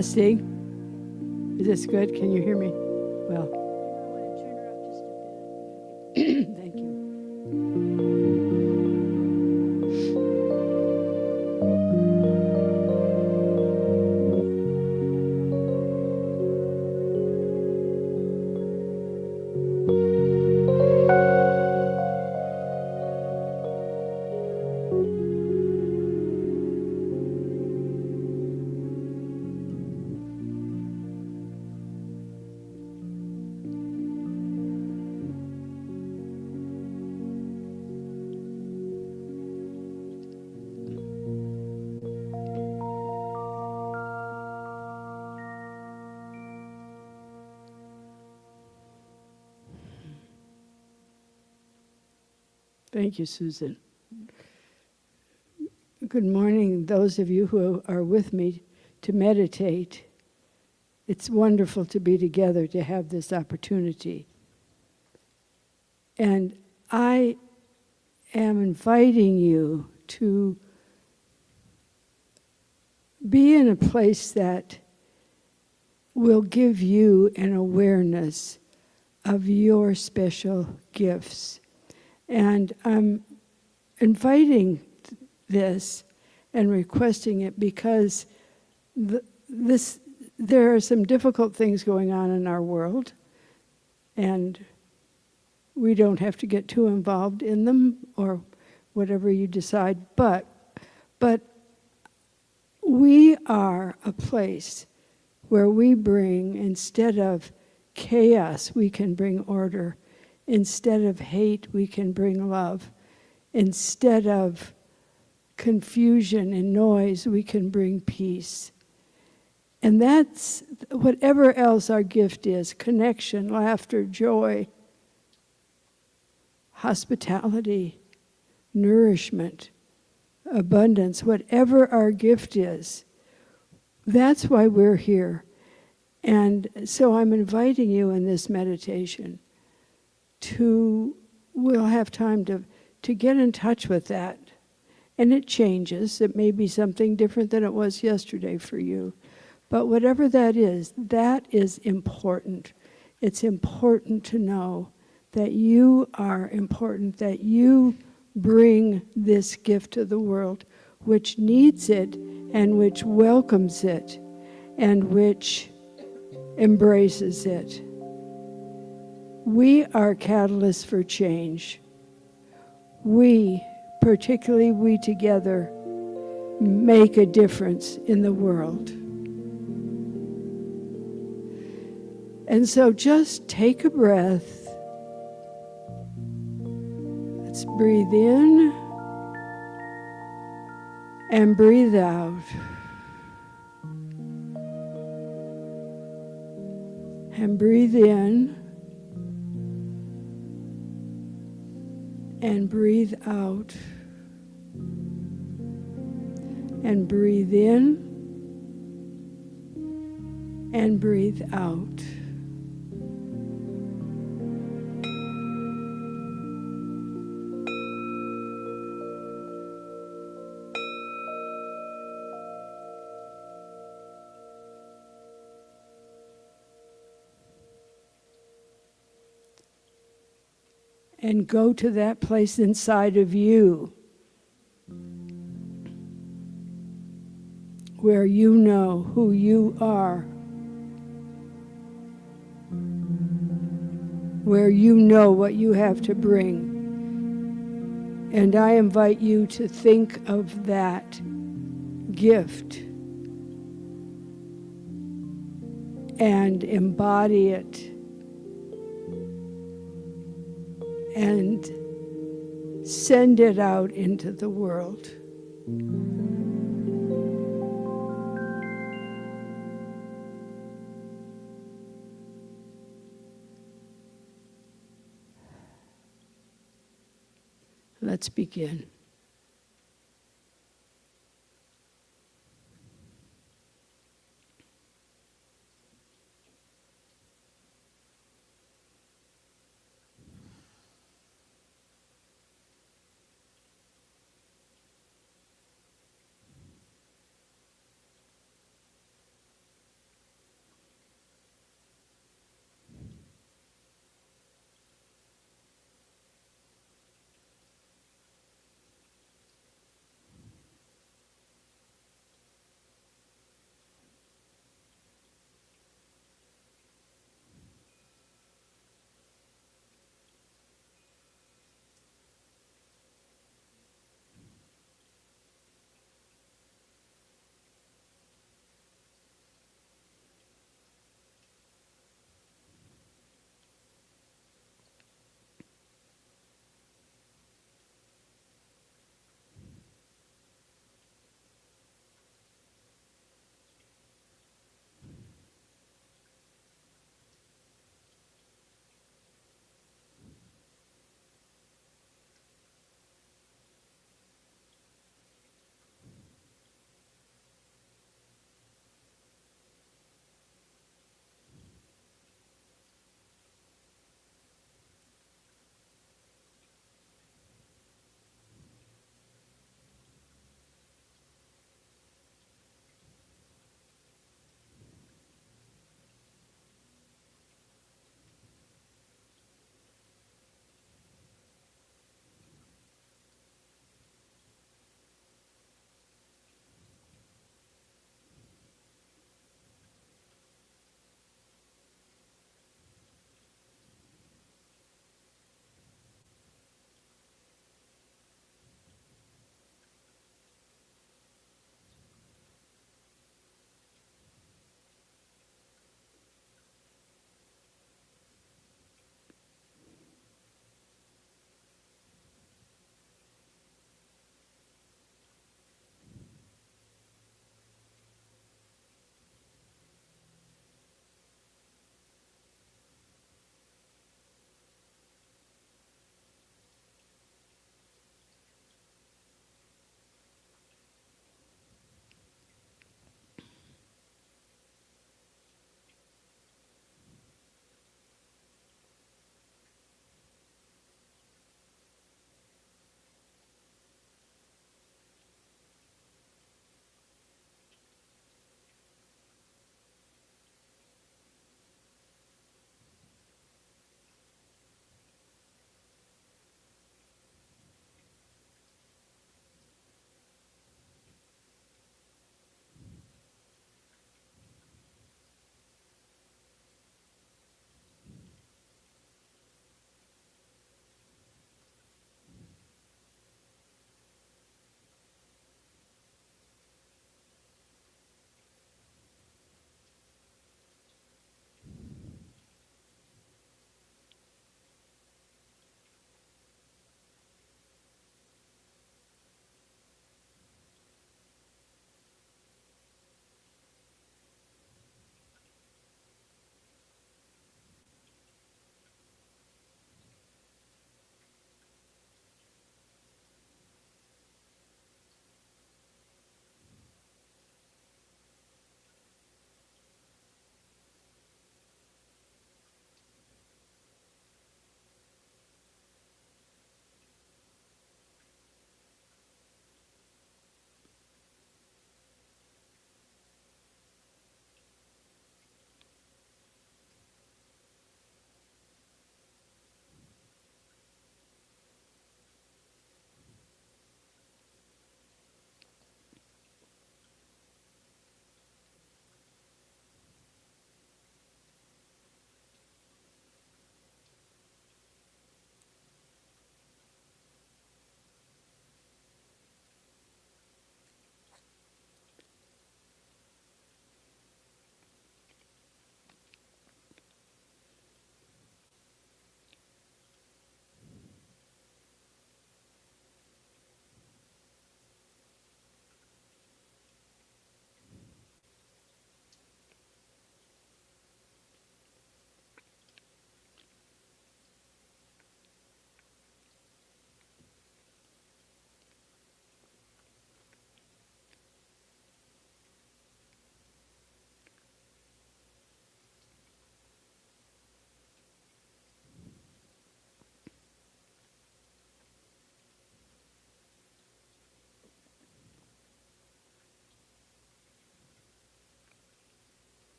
Testing. Is this good? Can you hear me? Well. Thank you. Thank you, Susan. Good morning, those of you who are with me to meditate. It's wonderful to be together, to have this opportunity. And I am inviting you to be in a place that will give you an awareness of your special gifts. And I'm inviting this and requesting it because there are some difficult things going on in our world, and we don't have to get too involved in them or whatever you decide, but we are a place where we bring, instead of chaos, we can bring order. Instead of hate, we can bring love. Instead of confusion and noise, we can bring peace. And that's whatever else our gift is: connection, laughter, joy, hospitality, nourishment, abundance, whatever our gift is. That's why we're here. And so I'm inviting you in this meditation we'll have time to get in touch with that. And it changes. It may be something different than it was yesterday for you. But whatever that is important. It's important to know that you are important, that you bring this gift to the world, which needs it and which welcomes it and which embraces it. We are catalysts for change. We, particularly we together, make a difference in the world. And so just take a breath. Let's breathe in and breathe out. And breathe in and breathe out. And breathe in and breathe out. And go to that place inside of you where you know who you are, where you know what you have to bring. And I invite you to think of that gift and embody it and send it out into the world. Let's begin.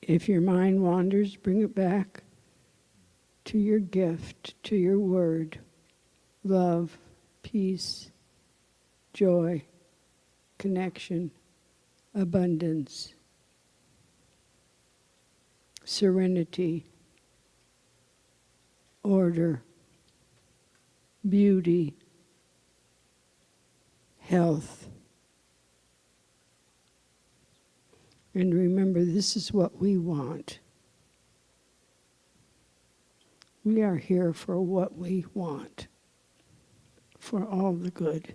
If your mind wanders, bring it back to your gift, to your word. Love, peace, joy, connection, abundance, serenity, order, beauty, health. And remember, this is what we want. We are here for what we want, for all the good.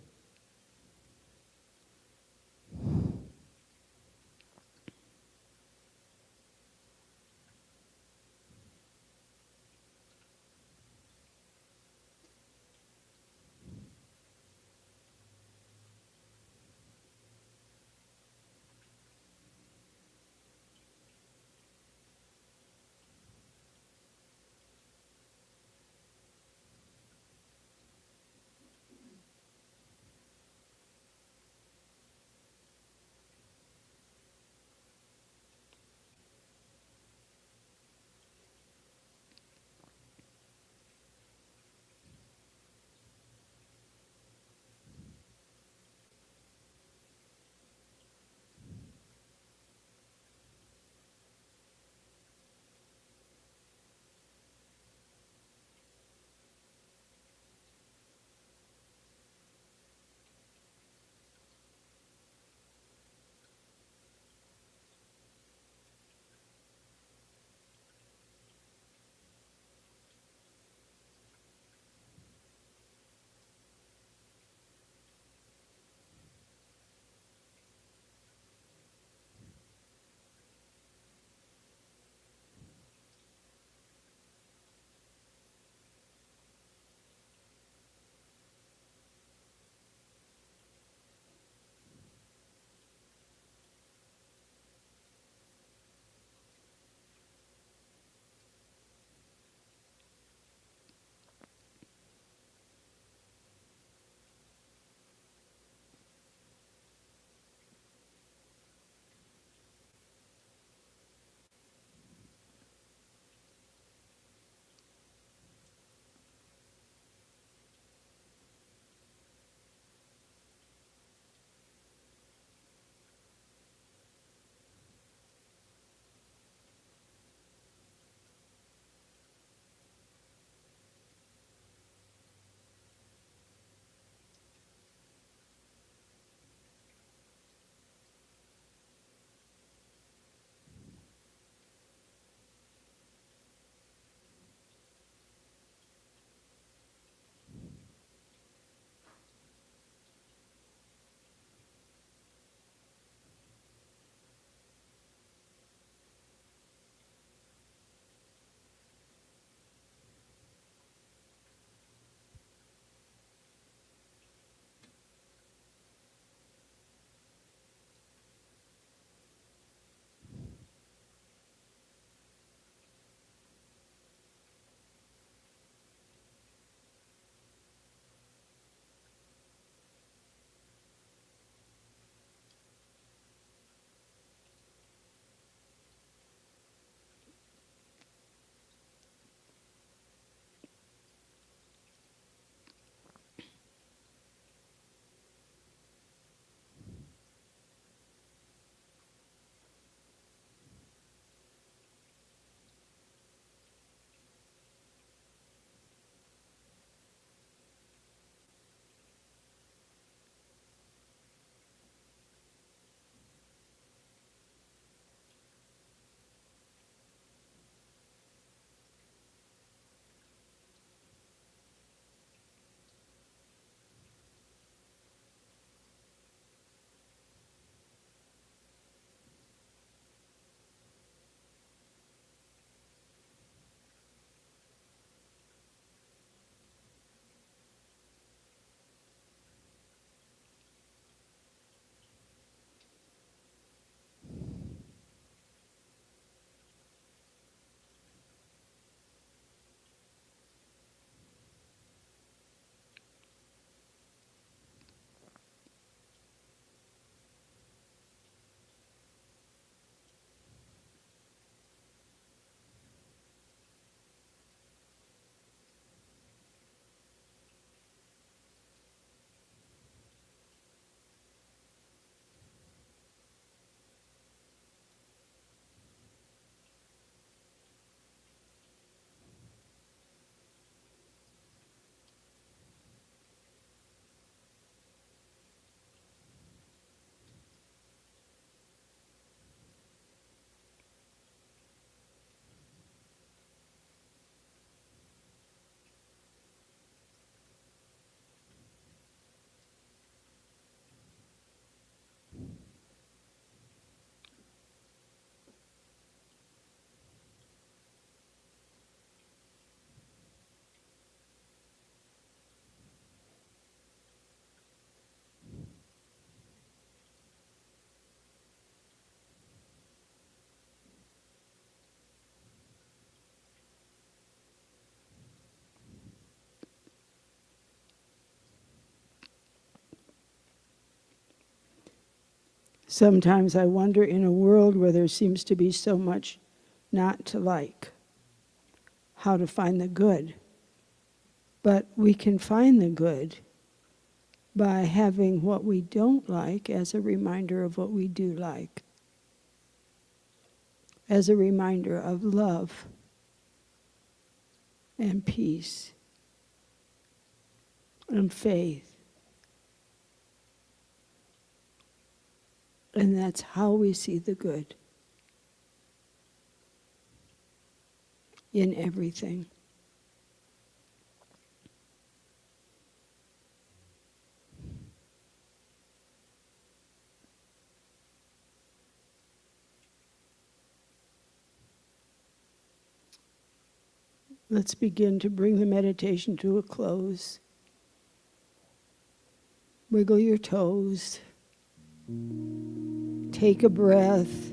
Sometimes I wonder, in a world where there seems to be so much not to like, how to find the good. But we can find the good by having what we don't like as a reminder of what we do like, as a reminder of love and peace and faith. And that's how we see the good in everything. Let's begin to bring the meditation to a close. Wiggle your toes. Take a breath.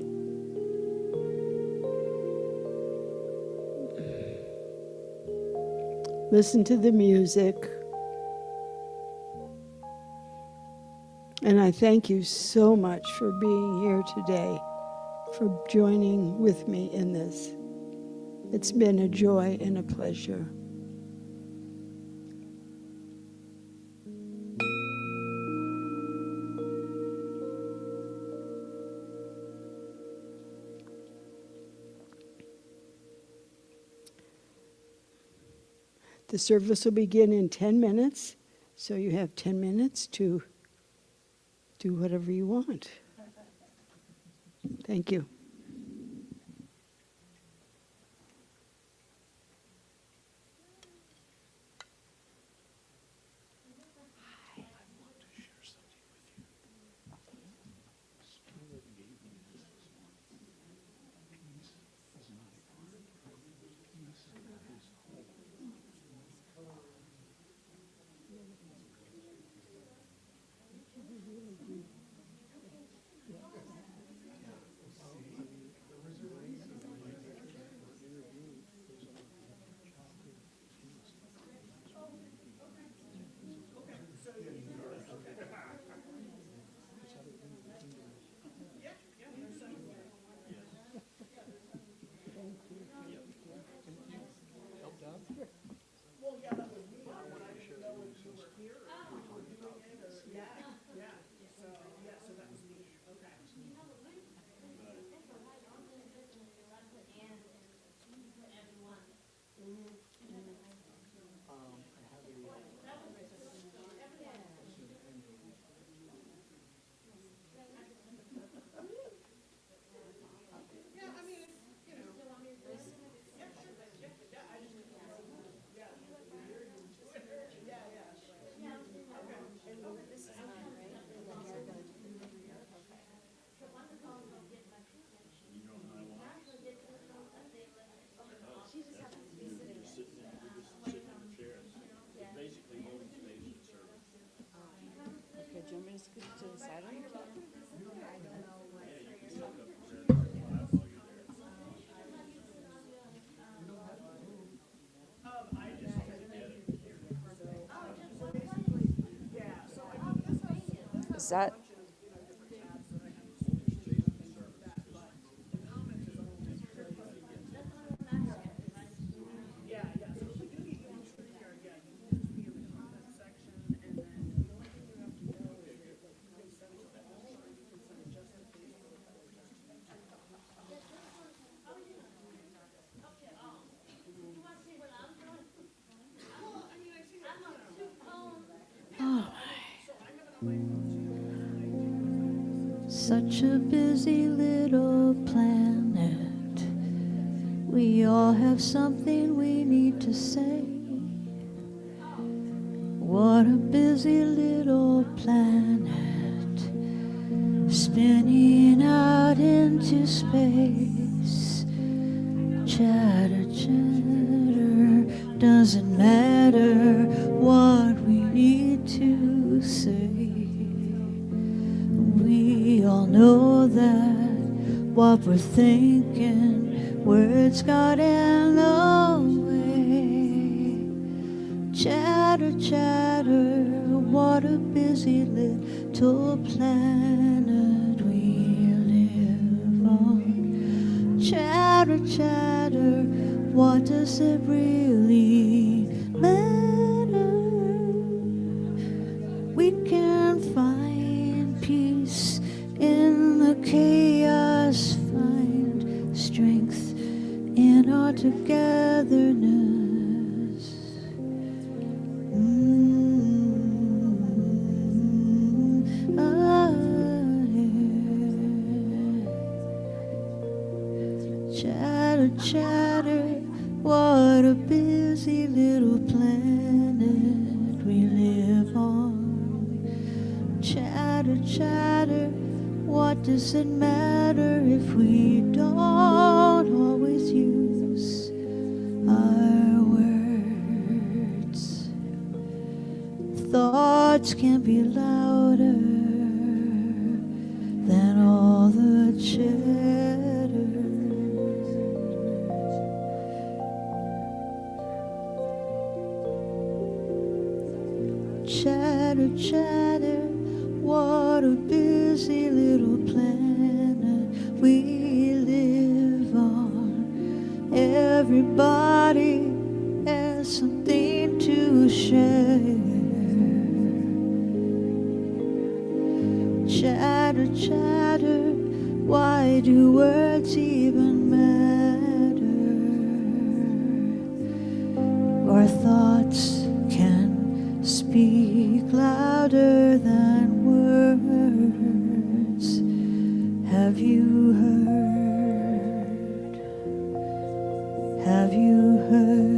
Listen to the music. And I thank you so much for being here today, for joining with me in this. It's been a joy and a pleasure. The service will begin in 10 minutes, so you have 10 minutes to do whatever you want. Thank you. Do you want me to scoot to the side? Is that? Such a busy little planet. We all have something we need to say. What a busy little planet, spinning out into space. Chatter, chatter, doesn't matter what we need to say. We all know that what we're thinking, words got in the way. Chatter, chatter, what a busy little planet we Chatter, chatter, what does it really matter? We can find peace in the chaos, find strength in our togetherness. Chatter, chatter, what a busy little planet we live on. Chatter, chatter, what does it matter if we don't always use our words? Thoughts can be louder than all the chatter. Chatter, chatter, what a busy little planet we live on. Everybody has something to share. Chatter, chatter, why do words even matter? Our thoughts can speak louder than words. Have you heard? Have you heard?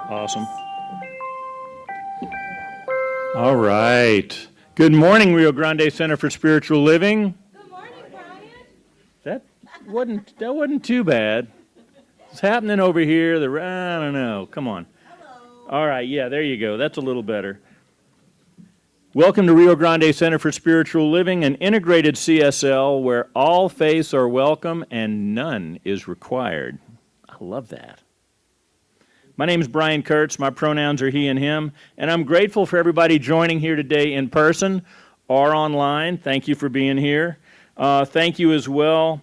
Awesome. All right. Good morning, Rio Grande Center for Spiritual Living. Good morning, Brian. That wasn't too bad. It's happening over here. I don't know. Come on. Hello. All right. Yeah, there you go. That's a little better. Welcome to Rio Grande Center for Spiritual Living, an integrated CSL where all faiths are welcome and none is required. I love that. My name is Brian Kurtz. My pronouns are he and him, and I'm grateful for everybody joining here today in person or online. Thank you for being here. Thank you as well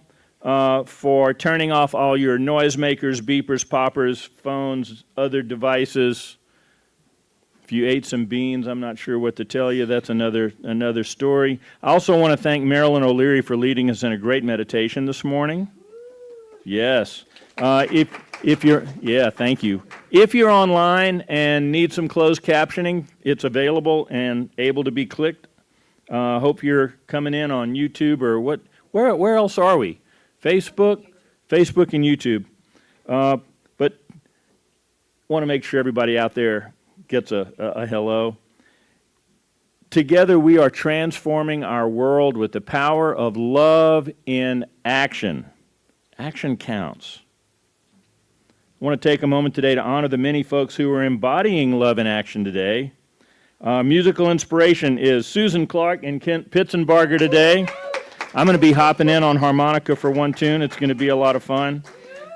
for turning off all your noisemakers, beepers, poppers, phones, other devices. If you ate some beans, I'm not sure what to tell you. That's another story. I also want to thank Marilyn O'Leary for leading us in a great meditation this morning. Yes. Thank you. If you're online and need some closed captioning, it's available and able to be clicked. Hope you're coming in on YouTube or what? Where else are we? Facebook and YouTube. But want to make sure everybody out there gets a hello. Together we are transforming our world with the power of love in action. Action counts. I want to take a moment today to honor the many folks who are embodying love in action today. Musical inspiration is Susan Clark and Kent Pitzenbarger today. I'm going to be hopping in on harmonica for one tune. It's going to be a lot of fun.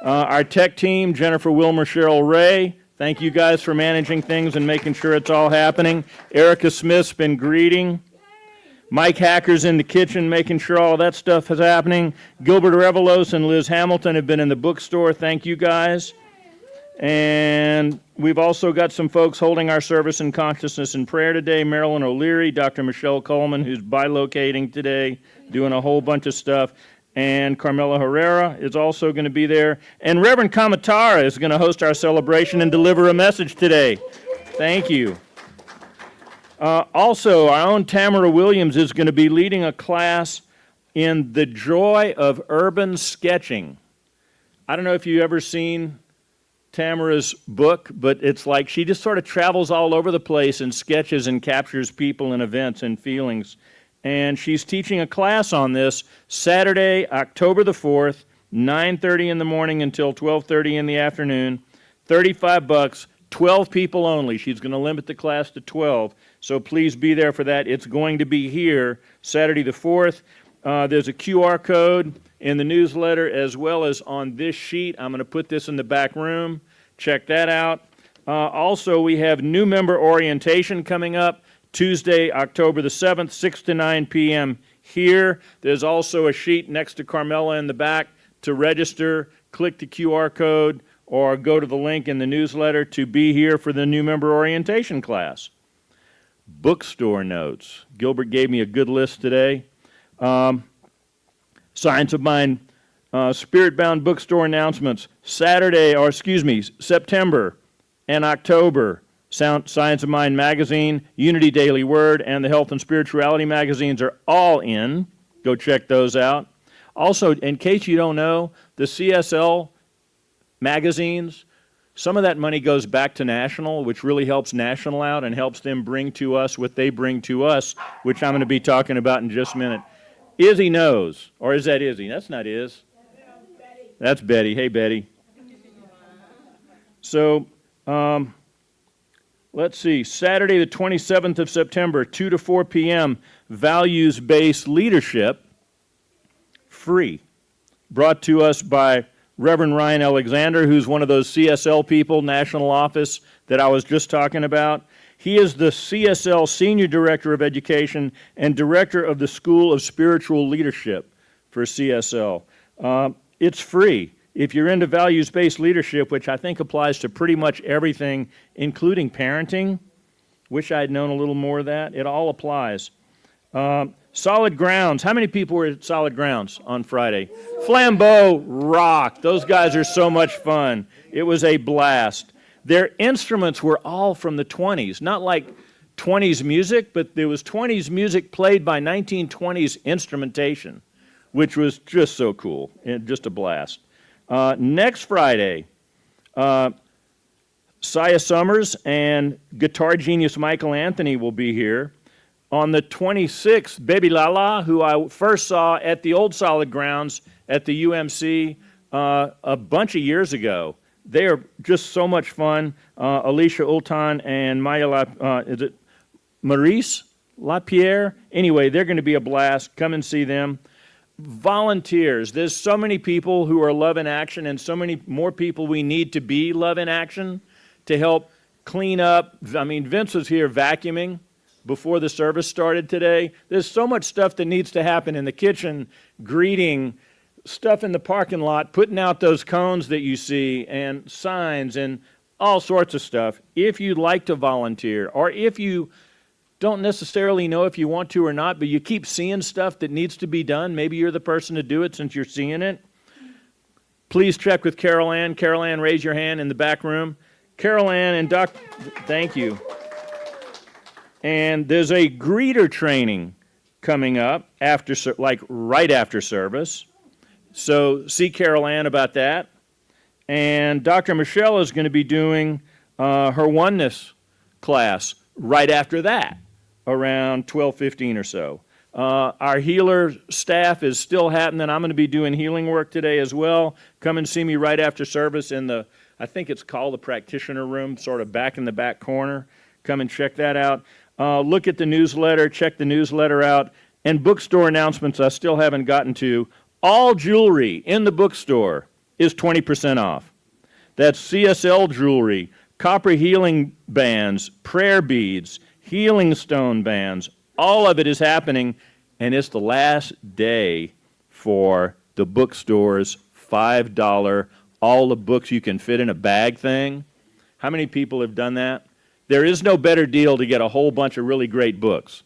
Our tech team, Jennifer Wilmer, Cheryl Ray, thank you guys for managing things and making sure it's all happening. Erica Smith's been greeting. Mike Hacker's in the kitchen making sure all that stuff is happening. Gilbert Revelos and Liz Hamilton have been in the bookstore. Thank you guys. And we've also got some folks holding our service in consciousness and prayer today. Marilyn O'Leary, Dr. Michelle Coleman, who's bilocating today, doing a whole bunch of stuff. And Carmela Herrera is also going to be there. And Reverend Kamatara is going to host our celebration and deliver a message today. Thank you. Also, our own Tamara Williams is going to be leading a class in the joy of urban sketching. I don't know if you've ever seen Tamara's book, but it's like she just sort of travels all over the place and sketches and captures people and events and feelings. And she's teaching a class on this Saturday, October the 4th, 9:30 in the morning until 12:30 in the afternoon, $35, 12 people only. She's going to limit the class to 12, so please be there for that. It's going to be here Saturday the 4th. There's a QR code in the newsletter as well as on this sheet. I'm going to put this in the back room. Check that out. Also, we have new member orientation coming up Tuesday, October the 7th, 6 to 9 p.m. here. There's also a sheet next to Carmela in the back to register. Click the QR code or go to the link in the newsletter to be here for the new member orientation class. Bookstore notes. Gilbert gave me a good list today. Science of Mind, Spirit-Bound bookstore announcements. September and October. Science of Mind magazine, Unity Daily Word, and the Health and Spirituality magazines are all in. Go check those out. Also, in case you don't know, the CSL magazines, some of that money goes back to National, which really helps National out and helps them bring to us what they bring to us, which I'm going to be talking about in just a minute. Izzy knows, or is that Izzy? That's not Iz. That's Betty. Hey, Betty. So, let's see. Saturday, the 27th of September, 2 to 4 p.m., Values-Based Leadership, free. Brought to us by Reverend Ryan Alexander, who's one of those CSL people, national office, that I was just talking about. He is the CSL Senior Director of Education and Director of the School of Spiritual Leadership for CSL. It's free. If you're into values-based leadership, which I think applies to pretty much everything, including parenting, wish I'd known a little more of that. It all applies. Solid Grounds. How many people were at Solid Grounds on Friday? Flambeau rock. Those guys are so much fun. It was a blast. Their instruments were all from the 20s, not like 20s music, but there was 20s music played by 1920s instrumentation, which was just so cool and just a blast. Next Friday, Saya Summers and guitar genius Michael Anthony will be here. On the 26th, Baby Lala, who I first saw at the old Solid Grounds at the UMC a bunch of years ago. They are just so much fun. Alicia Ultan and is it Maurice LaPierre? Anyway, they're going to be a blast. Come and see them. Volunteers. There's so many people who are love in action, and so many more people we need to be love in action to help clean up. I mean, Vince was here vacuuming before the service started today. There's so much stuff that needs to happen in the kitchen, greeting, stuff in the parking lot, putting out those cones that you see, and signs, and all sorts of stuff. If you'd like to volunteer, or if you don't necessarily know if you want to or not, but you keep seeing stuff that needs to be done, maybe you're the person to do it since you're seeing it, please check with Carol Ann. Carol Ann, raise your hand in the back room. Carol Ann and thank you. And there's a greeter training coming up right after service. So see Carol Ann about that. And Dr. Michelle is going to be doing her oneness class right after that, around 12:15 or so. Our healer staff is still happening. I'm going to be doing healing work today as well. Come and see me right after service in I think it's called the practitioner room, sort of back in the back corner. Come and check that out. Look at the newsletter, check the newsletter out, and bookstore announcements I still haven't gotten to. All jewelry in the bookstore is 20% off. That's CSL jewelry, copper healing bands, prayer beads, healing stone bands. All of it is happening, and it's the last day for the bookstore's $5 all the books you can fit in a bag thing. How many people have done that? There is no better deal to get a whole bunch of really great books.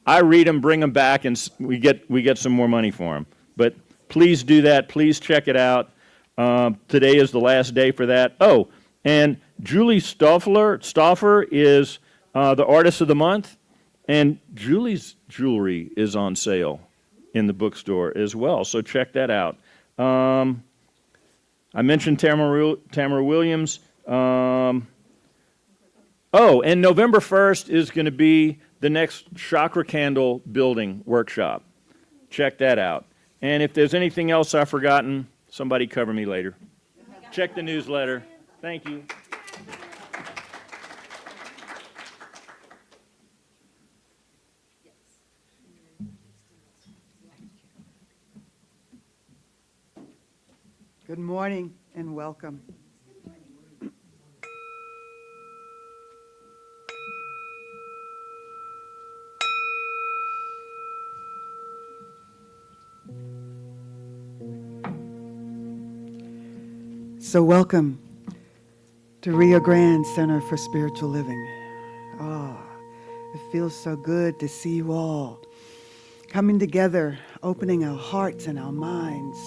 I read them, bring them back, and we get some more money for them. But please do that. Please check it out. Today is the last day for that. Oh, and Julie Stauffer is the Artist of the Month, and Julie's jewelry is on sale in the bookstore as well, so check that out. I mentioned Tamara Williams. And November 1st is going to be the next chakra candle building workshop. Check that out. And if there's anything else I've forgotten, somebody cover me later. Check the newsletter. Thank you. Good morning and welcome. So welcome to Rio Grande Center for Spiritual Living. It feels so good to see you all coming together, opening our hearts and our minds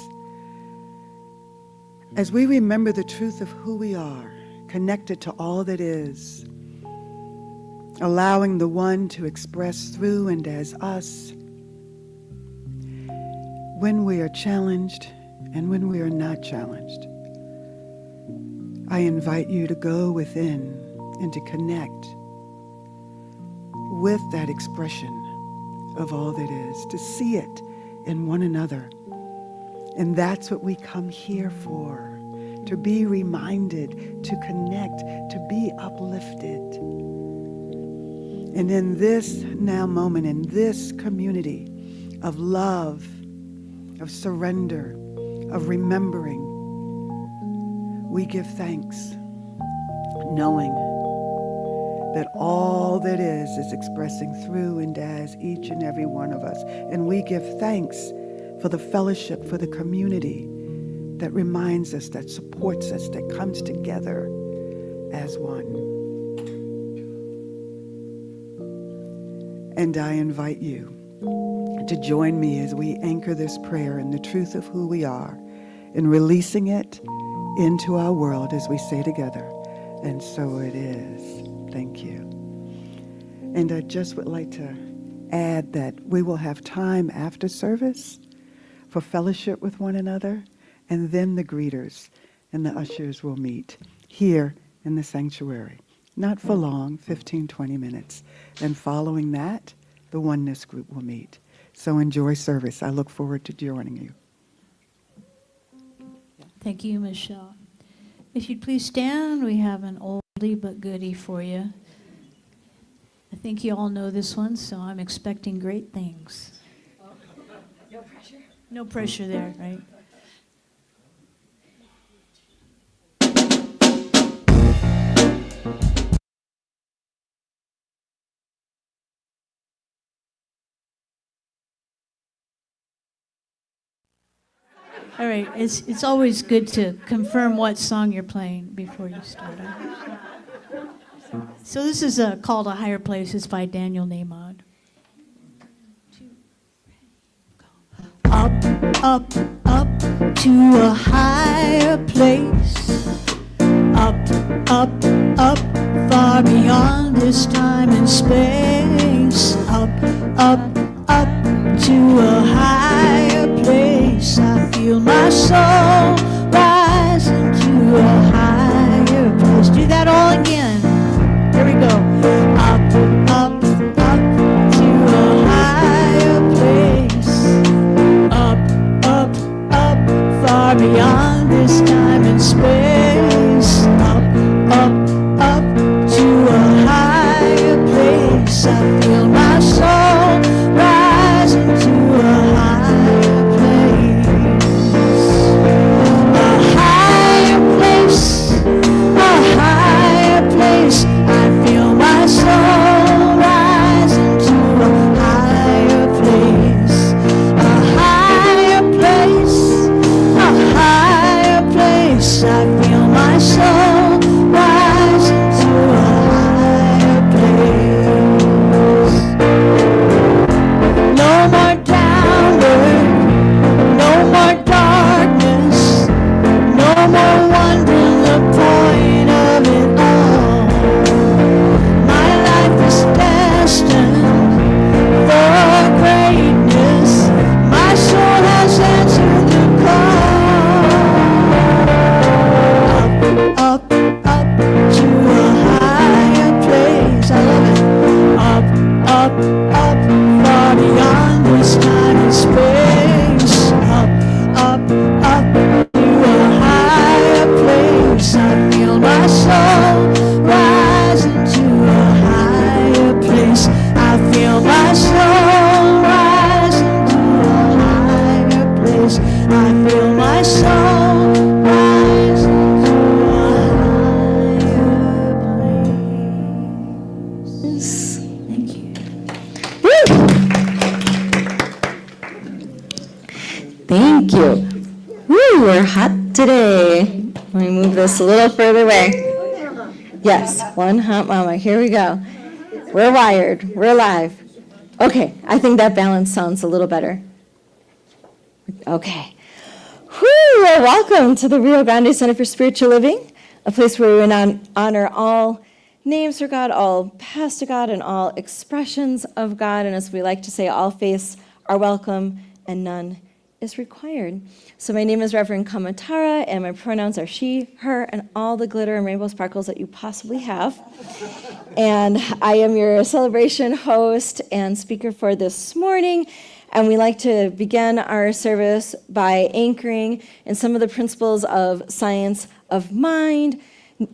as we remember the truth of who we are, connected to all that is, allowing the one to express through and as us when we are challenged and when we are not challenged. I invite you to go within and to connect with that expression of all that is, to see it in one another. And that's what we come here for, to be reminded, to connect, to be uplifted. And in this now moment, in this community of love, of surrender, of remembering, we give thanks, knowing that all that is expressing through and as each and every one of us. And we give thanks for the fellowship, for the community that reminds us, that supports us, that comes together as one. And I invite you to join me as we anchor this prayer in the truth of who we are and releasing it into our world as we say together, and so it is. Thank you. And I just would like to add that we will have time after service for fellowship with one another, and then the greeters and the ushers will meet here in the sanctuary. Not for long, 15, 20 minutes. Then following that, the oneness group will meet. So enjoy service. I look forward to joining you. Thank you, Michelle. If you'd please stand, we have an oldie but goodie for you. I think you all know this one, so I'm expecting great things. No pressure? No pressure there, right? All right, it's always good to confirm what song you're playing before you start. So this is called A Higher Place. It's by Daniel Nahmod. Up, up, up to a higher place. Up, up, up, far beyond this time and space. Up, up, up to a higher place. I feel my soul rising to a higher place. Do that all again. Here we go. Up, up, up to a higher place. Up, up, up, far beyond this time and space. Up, up, up to a higher place. I feel my soul rising to a higher place. A higher place, a higher place. I feel my soul rising to a higher place. A higher place, a higher place. I feel my soul rising to a higher place. No more downward, no more darkness, no more wondering the point of it all. My life is destined for greatness. My soul has answered the call. Up, up to a higher place. I love it. Up, up, up, far beyond this time and space. Up, up, up to a higher place. I feel my soul rising to a higher place. I feel my soul rising to a higher place. I feel my soul rising to a higher place. Thank you. Thank you. Woo, we're hot today. Let me move this a little further away. Yes, one hot mama. Here we go. We're wired. We're alive. Okay, I think that balance sounds a little better. Okay. Woo, well, welcome to the Rio Grande Center for Spiritual Living, a place where we honor all names for God, all paths to God, and all expressions of God. And as we like to say, all faiths are welcome and none is required. So my name is Reverend Kamatara, and my pronouns are she, her, and all the glitter and rainbow sparkles that you possibly have. And I am your celebration host and speaker for this morning. And we like to begin our service by anchoring in some of the principles of science of mind,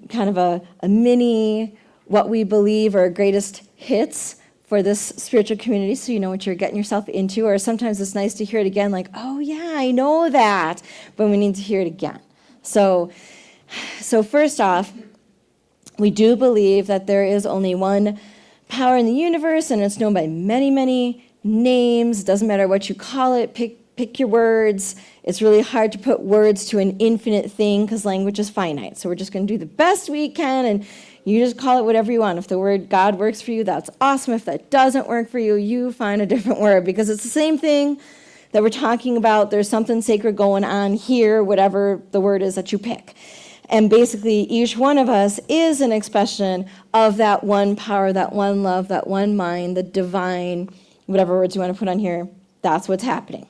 kind of a mini what we believe are greatest hits for this spiritual community, so you know what you're getting yourself into. Or sometimes it's nice to hear it again, like, oh yeah, I know that, but we need to hear it again. So first off, we do believe that there is only one power in the universe, and it's known by many, many names. Doesn't matter what you call it, pick your words. It's really hard to put words to an infinite thing because language is finite. So we're just going to do the best we can, and you just call it whatever you want. If the word God works for you, that's awesome. If that doesn't work for you, you find a different word, because it's the same thing that we're talking about. There's something sacred going on here, whatever the word is that you pick. And basically, each one of us is an expression of that one power, that one love, that one mind, the divine, whatever words you want to put on here. That's what's happening.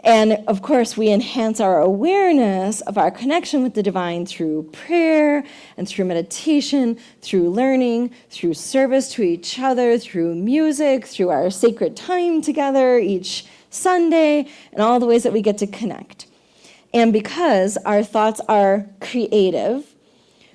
And of course, we enhance our awareness of our connection with the divine through prayer and through meditation, through learning, through service to each other, through music, through our sacred time together each Sunday, and all the ways that we get to connect. And because our thoughts are creative,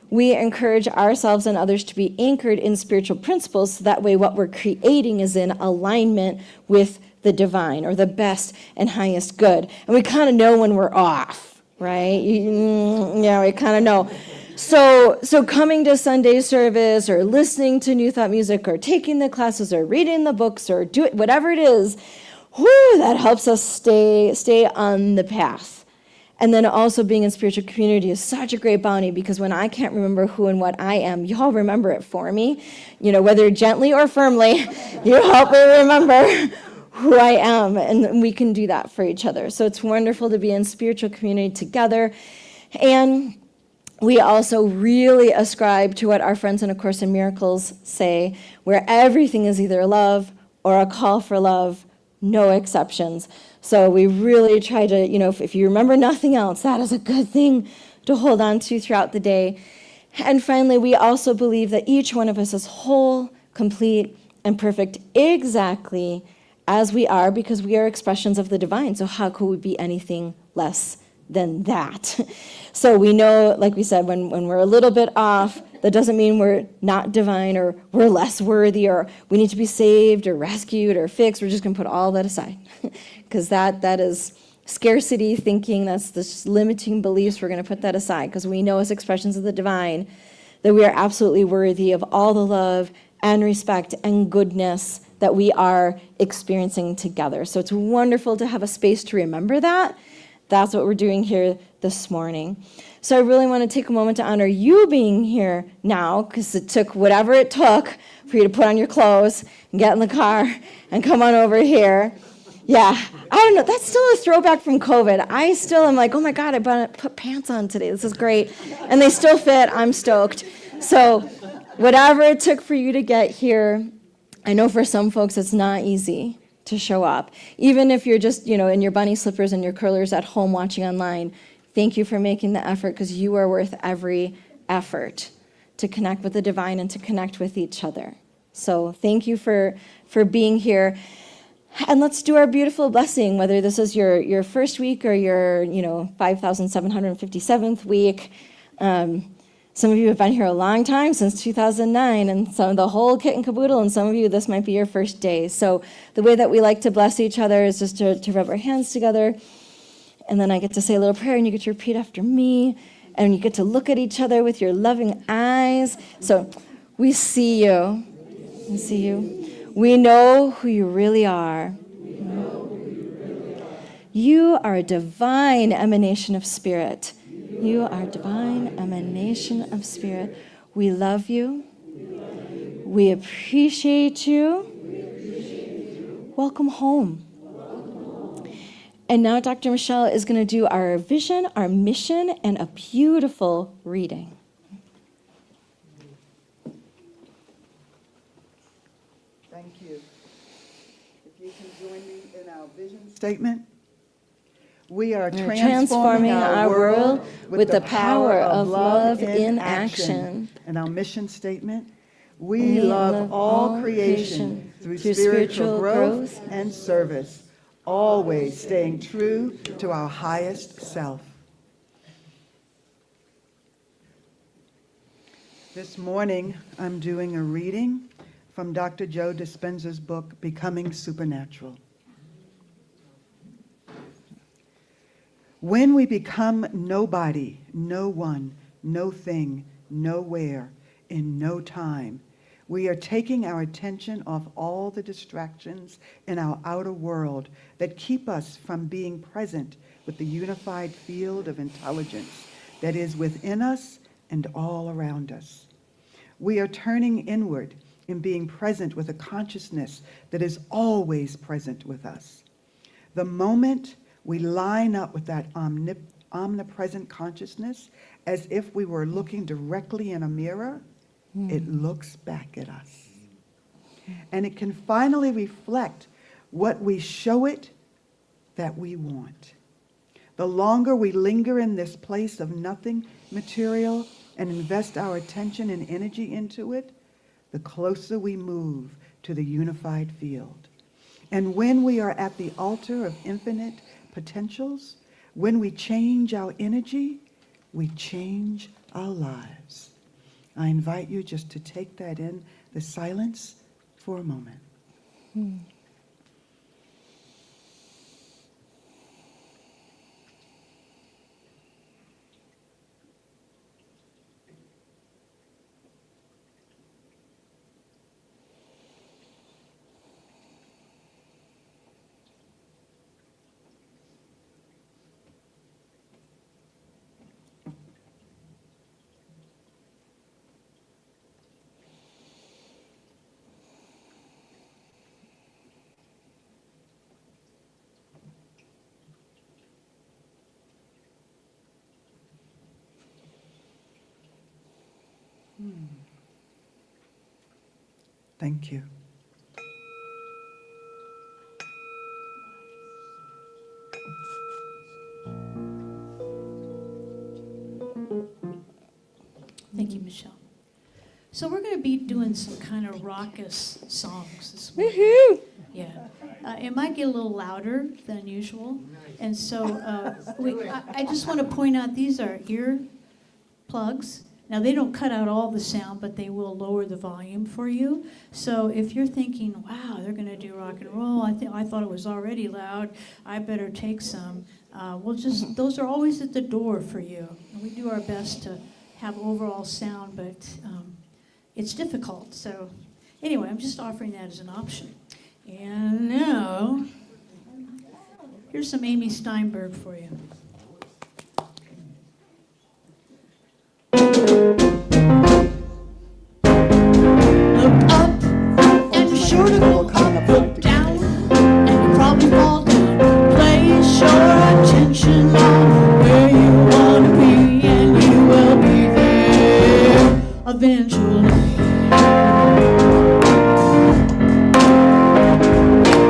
we encourage ourselves and others to be anchored in spiritual principles, so that way what we're creating is in alignment with the divine, or the best and highest good. And we kind of know when we're off, right? Yeah, we kind of know. So coming to Sunday service, or listening to New Thought music, or taking the classes, or reading the books, or do it, whatever it is, that helps us stay on the path. And then also being in spiritual community is such a great bounty, because when I can't remember who and what I am, y'all remember it for me. Whether gently or firmly, you help me remember who I am, and we can do that for each other. So it's wonderful to be in spiritual community together. And we also really ascribe to what our friends in A Course in Miracles say, where everything is either love or a call for love, no exceptions. So we really try to, if you remember nothing else, that is a good thing to hold on to throughout the day. And finally, we also believe that each one of us is whole, complete, and perfect exactly as we are, because we are expressions of the divine. So how could we be anything less than that? So we know, like we said, when we're a little bit off, that doesn't mean we're not divine, or we're less worthy, or we need to be saved or rescued or fixed. We're just going to put all that aside, because that is scarcity thinking. That's the limiting beliefs. We're going to put that aside, because we know as expressions of the divine that we are absolutely worthy of all the love and respect and goodness that we are experiencing together. So it's wonderful to have a space to remember that. That's what we're doing here this morning. So I really want to take a moment to honor you being here now, because it took whatever it took for you to put on your clothes and get in the car and come on over here. Yeah, I don't know. That's still a throwback from COVID. I still am like, oh my God, I put pants on today. This is great. And they still fit. I'm stoked. So whatever it took for you to get here, I know for some folks it's not easy to show up. Even if you're just, in your bunny slippers and your curlers at home watching online, thank you for making the effort, because you are worth every effort to connect with the divine and to connect with each other. So thank you for being here. And let's do our beautiful blessing, whether this is your first week or your 5,757th week. Some of you have been here a long time, since 2009, and some of the whole kit and caboodle, and some of you, this might be your first day. So the way that we like to bless each other is just to rub our hands together, and then I get to say a little prayer, and you get to repeat after me, and you get to look at each other with your loving eyes. So we see you. We see you. We know who you really are. You are a divine emanation of spirit. You are a divine emanation of spirit. We love you. We appreciate you. Welcome home. And now Dr. Michelle is going to do our vision, our mission, and a beautiful reading. Thank you. If you can join me in our vision statement. We are transforming our world with the power of love in action. And our mission statement, we love all creation through spiritual growth and service, always staying true to our highest self. This morning, I'm doing a reading from Dr. Joe Dispenza's book, Becoming Supernatural. When we become nobody, no one, no thing, nowhere, in no time, we are taking our attention off all the distractions in our outer world that keep us from being present with the unified field of intelligence that is within us and all around us. We are turning inward and being present with a consciousness that is always present with us. The moment we line up with that omnipresent consciousness as if we were looking directly in a mirror, it looks back at us. And it can finally reflect what we show it that we want. The longer we linger in this place of nothing material and invest our attention and energy into it, the closer we move to the unified field. And when we are at the altar of infinite potentials, when we change our energy, we change our lives. I invite you just to take that in, the silence, for a moment. Thank you. Thank you, Michelle. So we're going to be doing some kind of raucous songs this week. Woohoo! Yeah. It might get a little louder than usual. And so I just want to point out these are ear plugs. Now, they don't cut out all the sound, but they will lower the volume for you. So if you're thinking, wow, they're going to do rock and roll, I thought it was already loud, I better take some. Those are always at the door for you. And we do our best to have overall sound, but it's difficult. So anyway, I'm just offering that as an option. And now, here's some Amy Steinberg for you. Look up, and you're sure to go up. Look down, and you probably fall down. Place your attention on where you want to be, and you will be there eventually.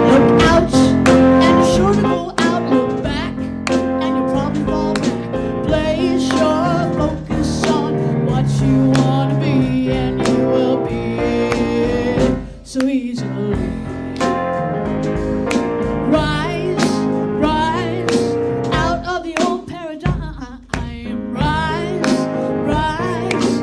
Look out, and you're sure to go out. Look back, and you probably fall back. Place your focus on what you want to be, and you will be it so easily. Rise, rise out of the old paradigm. Rise, rise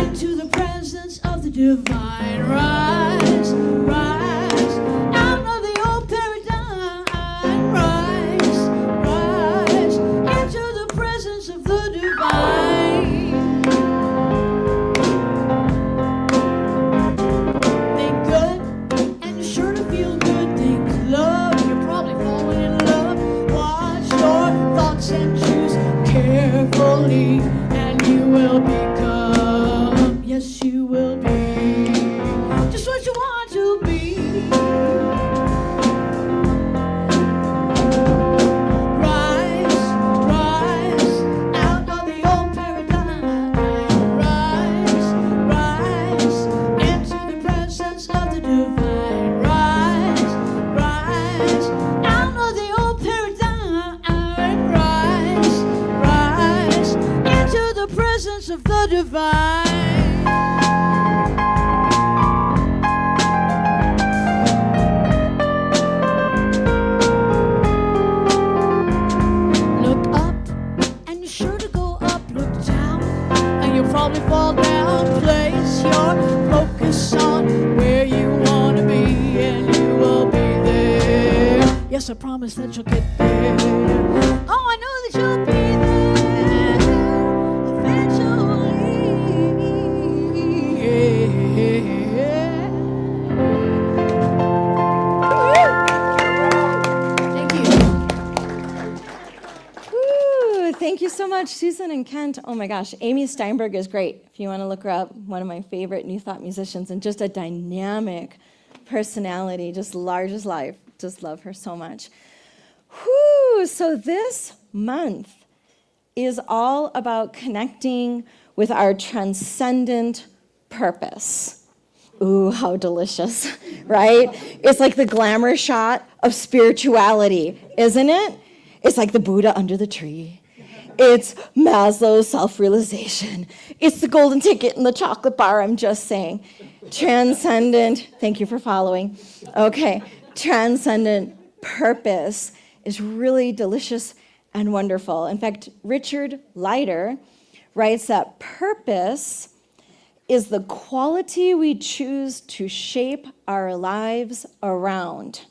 into the presence of the divine. Rise, rise out of the old paradigm. Rise, rise into the presence of the divine. Think good, and you're sure to feel good. Think love, you're probably falling in love. Watch your thoughts and choose carefully, and you will become, yes, you will be just what you want to be. Rise, rise out of the old paradigm. Rise, rise into the presence of the divine. Rise, rise out of the old paradigm. Rise, rise into the presence of the divine. Look up, and you're sure to go up. Look down, and you'll probably fall down. Place your focus on where you want to be, and you will be there. Yes, I promise that you'll get there. Oh, I know that you'll be there eventually. Thank you. Woo! Thank you so much, Susan and Kent. Oh my gosh, Amy Steinberg is great. If you want to look her up, one of my favorite New Thought musicians, and just a dynamic personality, just large as life. Just love her so much. Whew! So this month is all about connecting with our transcendent purpose. Ooh, how delicious, right? It's like the glamour shot of spirituality, isn't it? It's like the Buddha under the tree. It's Maslow's self-realization. It's the golden ticket in the chocolate bar, I'm just saying. Transcendent, thank you for following. Okay, transcendent purpose is really delicious and wonderful. In fact, Richard Leider writes that purpose is the quality we choose to shape our lives around.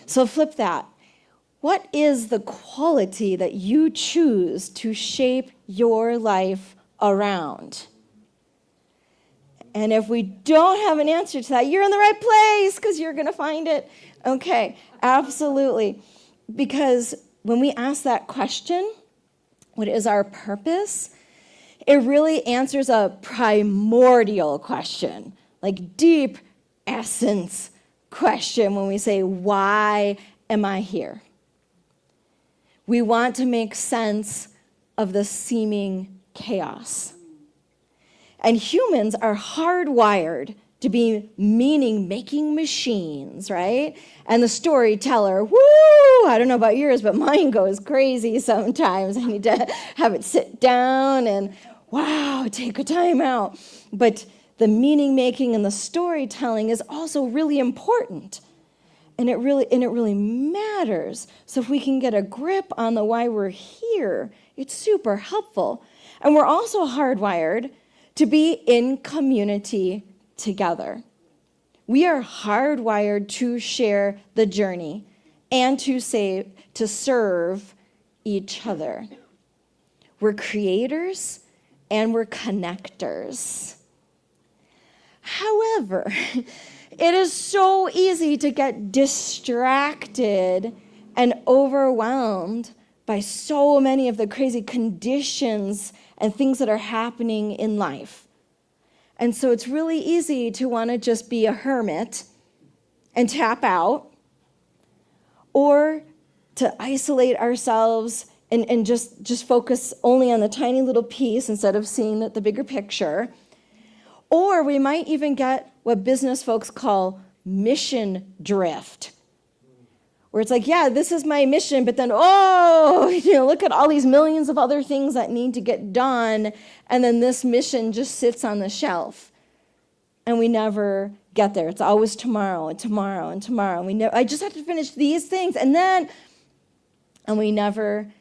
So flip that. What is the quality that you choose to shape your life around? And if we don't have an answer to that, you're in the right place because you're going to find it. Okay, absolutely. Because when we ask that question, what is our purpose? It really answers a primordial question, like deep essence question when we say, why am I here? We want to make sense of the seeming chaos. And humans are hardwired to be meaning-making machines, right? And the storyteller, woo, I don't know about yours, but mine goes crazy sometimes. I need to have it sit down and, wow, take a time out. But the meaning-making and the storytelling is also really important. And it really matters. So if we can get a grip on the why we're here, it's super helpful. And we're also hardwired to be in community together. We are hardwired to share the journey and to serve each other. We're creators and we're connectors. However, it is so easy to get distracted and overwhelmed by so many of the crazy conditions and things that are happening in life. And so it's really easy to want to just be a hermit and tap out, or to isolate ourselves and just focus only on the tiny little piece instead of seeing the bigger picture. Or we might even get what business folks call mission drift, where it's like, yeah, this is my mission, but then, look at all these millions of other things that need to get done, and then this mission just sits on the shelf, and we never get there. It's always tomorrow and tomorrow and tomorrow. And I just have to finish these things, and we never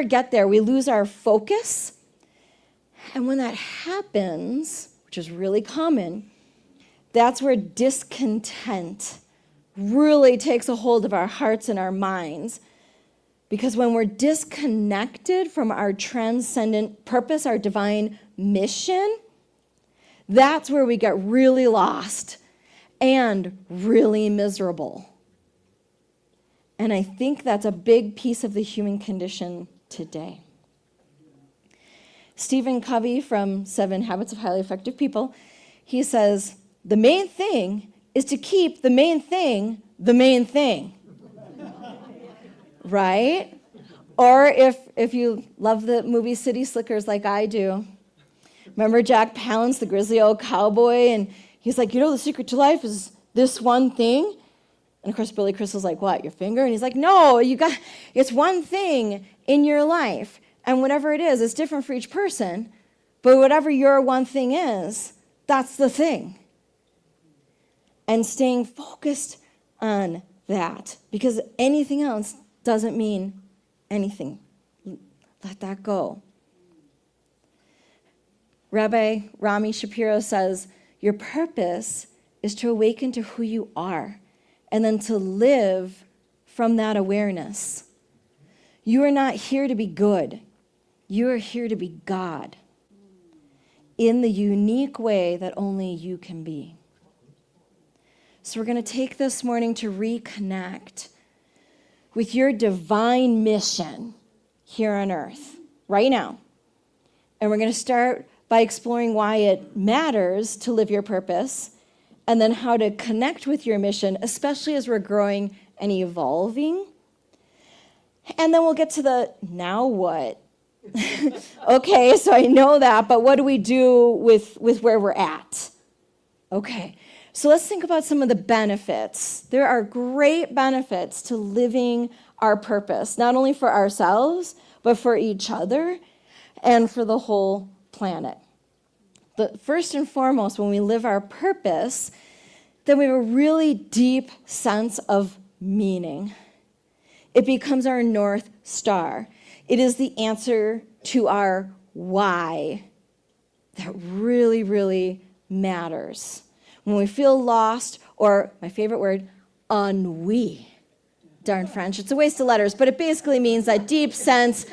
get there. We lose our focus, and when that happens, which is really common, that's where discontent really takes a hold of our hearts and our minds. Because when we're disconnected from our transcendent purpose, our divine mission, that's where we get really lost and really miserable. And I think that's a big piece of the human condition today. Stephen Covey from 7 Habits of Highly Effective People, he says, the main thing is to keep the main thing the main thing. Right? Or if you love the movie City Slickers like I do, remember Jack Palance, the grizzly old cowboy, and he's like, the secret to life is this one thing? And of course, Billy Crystal's like, what, your finger? And he's like, no, it's one thing in your life. And whatever it is, it's different for each person. But whatever your one thing is, that's the thing. And staying focused on that, because anything else doesn't mean anything. Let that go. Rabbi Rami Shapiro says, your purpose is to awaken to who you are and then to live from that awareness. You are not here to be good. You are here to be God in the unique way that only you can be. So we're going to take this morning to reconnect with your divine mission here on earth, right now. And we're going to start by exploring why it matters to live your purpose, and then how to connect with your mission, especially as we're growing and evolving. And then we'll get to the now what? Okay, so I know that, but what do we do with where we're at? Okay, so let's think about some of the benefits. There are great benefits to living our purpose, not only for ourselves, but for each other and for the whole planet. But first and foremost, when we live our purpose, then we have a really deep sense of meaning. It becomes our North Star. It is the answer to our why that really, really matters. When we feel lost, or my favorite word, ennui. Darn French, it's a waste of letters, but it basically means that deep sense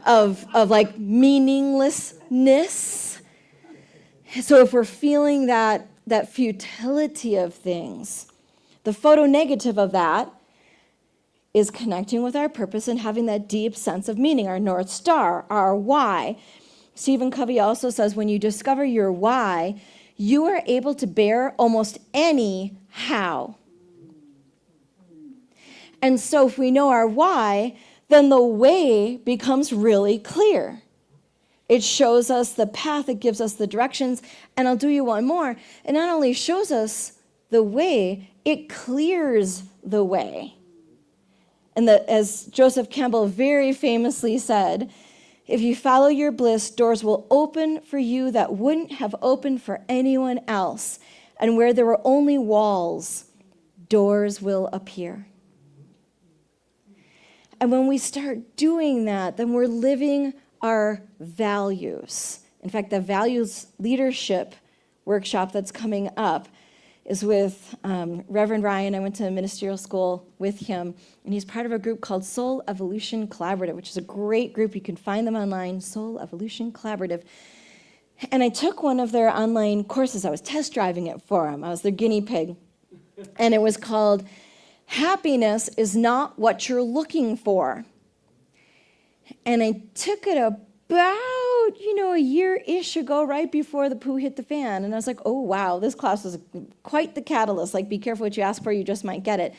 of like meaninglessness. So if we're feeling that futility of things, the photo negative of that is connecting with our purpose and having that deep sense of meaning, our North Star, our why. Stephen Covey also says when you discover your why, you are able to bear almost any how. And so if we know our why, then the way becomes really clear. It shows us the path, it gives us the directions, and I'll do you one more. It not only shows us the way, it clears the way. And as Joseph Campbell very famously said, if you follow your bliss, doors will open for you that wouldn't have opened for anyone else. And where there were only walls, doors will appear. And when we start doing that, then we're living our values. In fact, the values leadership workshop that's coming up is with Reverend Ryan. I went to ministerial school with him, and he's part of a group called Soul Evolution Collaborative, which is a great group. You can find them online, Soul Evolution Collaborative. And I took one of their online courses. I was test driving it for them. I was their guinea pig. And it was called Happiness is Not What You're Looking For. And I took it about, a year-ish ago, right before the poo hit the fan. And I was like, oh, wow, this class was quite the catalyst. Like, be careful what you ask for, you just might get it.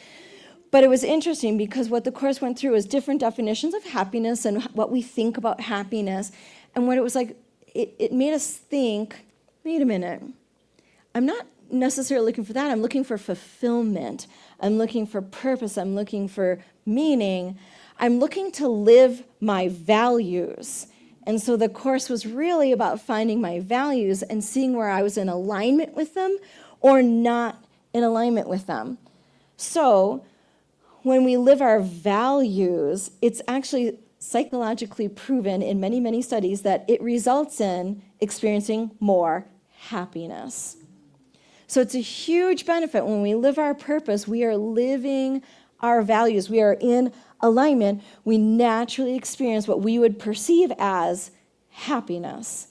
But it was interesting because what the course went through is different definitions of happiness and what we think about happiness. And what it was like, it made us think, wait a minute, I'm not necessarily looking for that. I'm looking for fulfillment. I'm looking for purpose. I'm looking for meaning. I'm looking to live my values. And so the course was really about finding my values and seeing where I was in alignment with them or not in alignment with them. So when we live our values, it's actually psychologically proven in many, many studies that it results in experiencing more happiness. So it's a huge benefit when we live our purpose. We are living our values. We are in alignment. We naturally experience what we would perceive as happiness.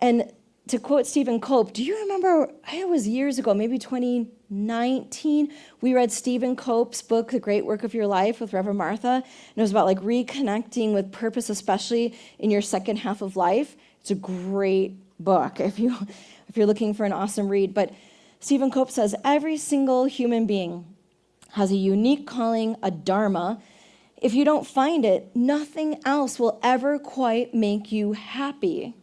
And to quote Stephen Cope, do you remember, it was years ago, maybe 2019, we read Stephen Cope's book, The Great Work of Your Life with Reverend Martha, and it was about like reconnecting with purpose, especially in your second half of life. It's a great book if you're looking for an awesome read. But Stephen Cope says, every single human being has a unique calling, a dharma. If you don't find it, nothing else will ever quite make you happy.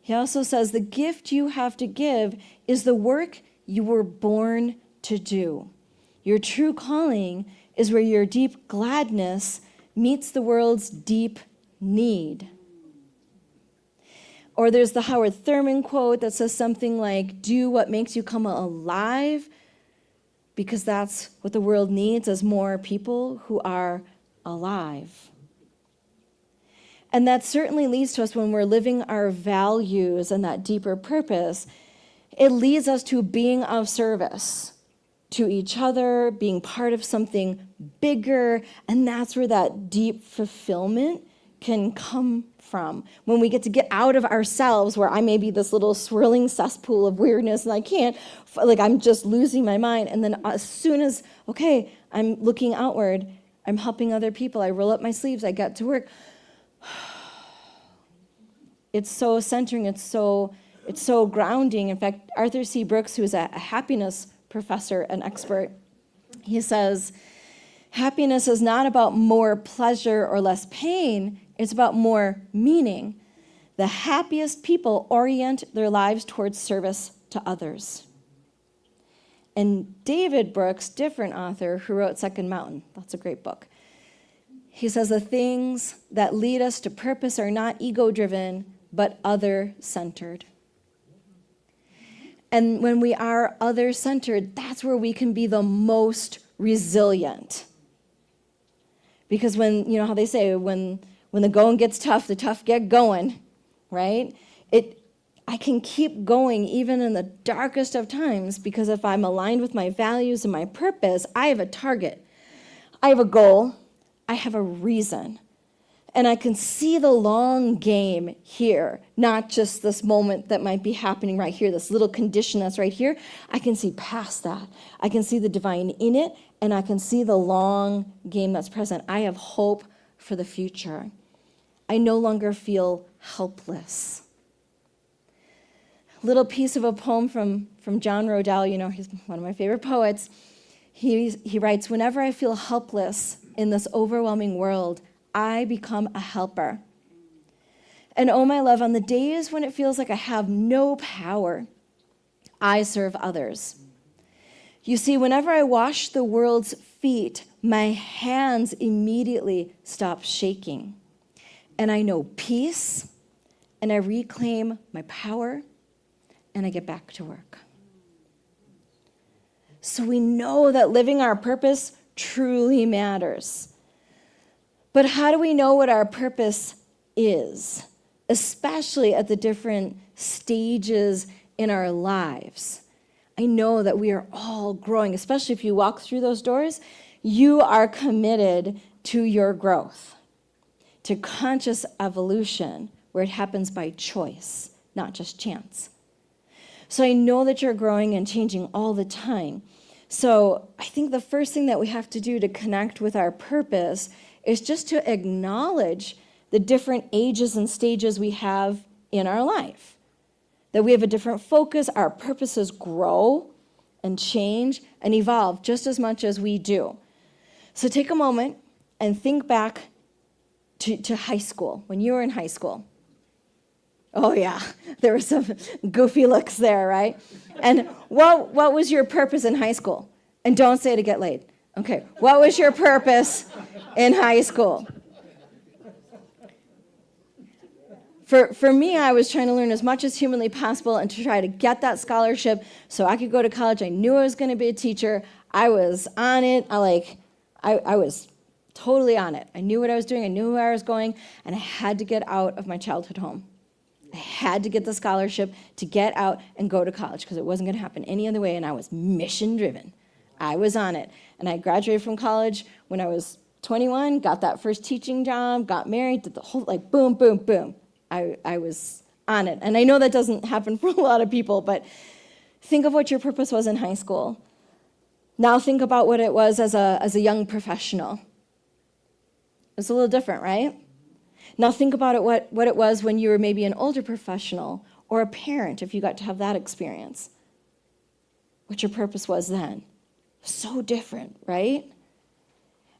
He also says the gift you have to give is the work you were born to do. Your true calling is where your deep gladness meets the world's deep need. Or there's the Howard Thurman quote that says something like, do what makes you come alive, because that's what the world needs, is more people who are alive. And that certainly leads to us when we're living our values and that deeper purpose. It leads us to being of service to each other, being part of something bigger, and that's where that deep fulfillment can come from. When we get to get out of ourselves, where I may be this little swirling cesspool of weirdness and I can't, like I'm just losing my mind. And then as soon as, okay, I'm looking outward, I'm helping other people, I roll up my sleeves, I get to work. It's so centering, it's so grounding. In fact, Arthur C. Brooks, who is a happiness professor and expert, he says, happiness is not about more pleasure or less pain, it's about more meaning. The happiest people orient their lives towards service to others. And David Brooks, different author who wrote Second Mountain, that's a great book. He says the things that lead us to purpose are not ego-driven, but other-centered. And when we are other-centered, that's where we can be the most resilient. Because when, you know how they say, when the going gets tough, the tough get going, right? I can keep going even in the darkest of times, because if I'm aligned with my values and my purpose, I have a target. I have a goal. I have a reason. And I can see the long game here, not just this moment that might be happening right here, this little condition that's right here. I can see past that. I can see the divine in it, and I can see the long game that's present. I have hope for the future. I no longer feel helpless. Little piece of a poem from John Rodell, you know, he's one of my favorite poets. He writes, "Whenever I feel helpless in this overwhelming world, I become a helper. And oh, my love, on the days when it feels like I have no power, I serve others. You see, whenever I wash the world's feet, my hands immediately stop shaking. And I know peace, and I reclaim my power, and I get back to work." So we know that living our purpose truly matters. But how do we know what our purpose is, especially at the different stages in our lives? I know that we are all growing, especially if you walk through those doors. You are committed to your growth, to conscious evolution, where it happens by choice, not just chance. So I know that you're growing and changing all the time. So I think the first thing that we have to do to connect with our purpose is just to acknowledge the different ages and stages we have in our life. That we have a different focus, our purposes grow and change and evolve just as much as we do. So take a moment and think back to high school, when you were in high school. Oh yeah, there were some goofy looks there, right? And what was your purpose in high school? And don't say to get laid. Okay, what was your purpose in high school? For me, I was trying to learn as much as humanly possible and to try to get that scholarship so I could go to college. I knew I was going to be a teacher. I was on it. I was totally on it. I knew what I was doing. I knew where I was going, and I had to get out of my childhood home. I had to get the scholarship to get out and go to college because it wasn't going to happen any other way, and I was mission-driven. I was on it. And I graduated from college when I was 21, got that first teaching job, got married, did the whole, boom, boom, boom. I was on it. And I know that doesn't happen for a lot of people, but think of what your purpose was in high school. Now think about what it was as a young professional. It's a little different, right? Now think about it what it was when you were maybe an older professional or a parent, if you got to have that experience. What your purpose was then. So different, right?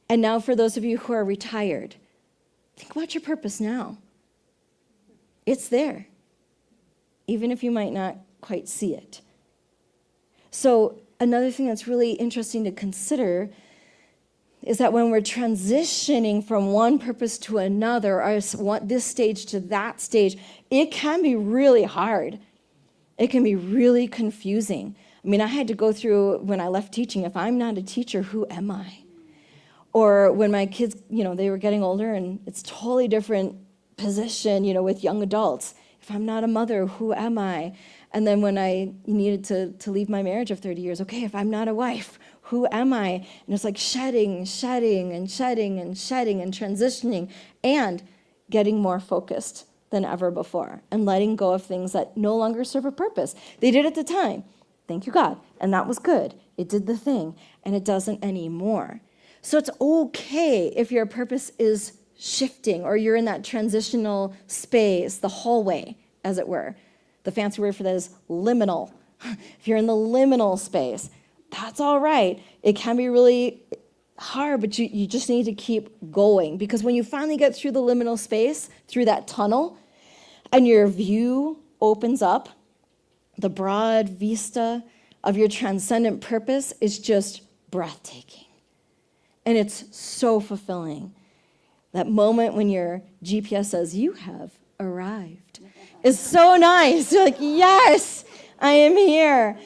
And now for those of you who are retired, think about your purpose now. It's there, even if you might not quite see it. So another thing that's really interesting to consider is that when we're transitioning from one purpose to another, or this stage to that stage, it can be really hard. It can be really confusing. I mean, I had to go through, when I left teaching, if I'm not a teacher, who am I? Or when my kids, they were getting older, and it's totally different position, with young adults. If I'm not a mother, who am I? And then when I needed to leave my marriage of 30 years, okay, if I'm not a wife, who am I? And it's like shedding and transitioning and getting more focused than ever before and letting go of things that no longer serve a purpose. They did at the time. Thank you, God. And that was good. It did the thing, and it doesn't anymore. So it's okay if your purpose is shifting or you're in that transitional space, the hallway, as it were. The fancy word for that is liminal. If you're in the liminal space, that's all right. It can be really hard, but you just need to keep going, because when you finally get through the liminal space, through that tunnel, and your view opens up, the broad vista of your transcendent purpose is just breathtaking. And it's so fulfilling. That moment when your GPS says, you have arrived, is so nice. You're like, yes, I am here.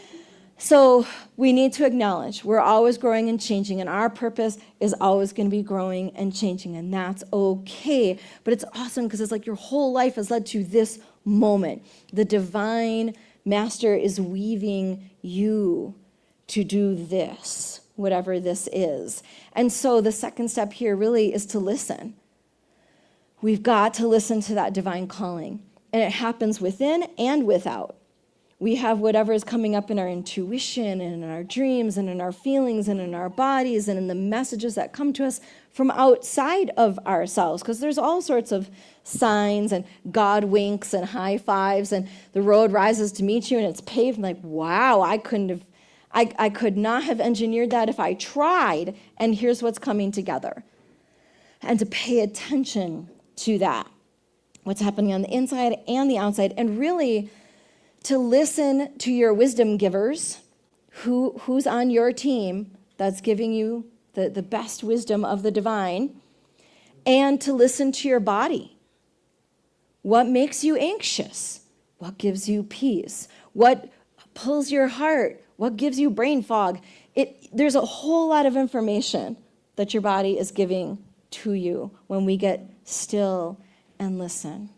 So we need to acknowledge we're always growing and changing, and our purpose is always going to be growing and changing, and that's okay. But it's awesome because it's like your whole life has led to this moment. The divine master is weaving you to do this, whatever this is. And so the second step here really is to listen. We've got to listen to that divine calling, and it happens within and without. We have whatever is coming up in our intuition and in our dreams and in our feelings and in our bodies and in the messages that come to us from outside of ourselves, because there's all sorts of signs and God winks and high fives and the road rises to meet you and it's paved. And like, wow, I could not have engineered that if I tried, and here's what's coming together. And to pay attention to that, what's happening on the inside and the outside, and really to listen to your wisdom givers, who's on your team that's giving you the best wisdom of the divine, and to listen to your body. What makes you anxious? What gives you peace? What pulls your heart? What gives you brain fog? There's a whole lot of information that your body is giving to you when we get still and listen.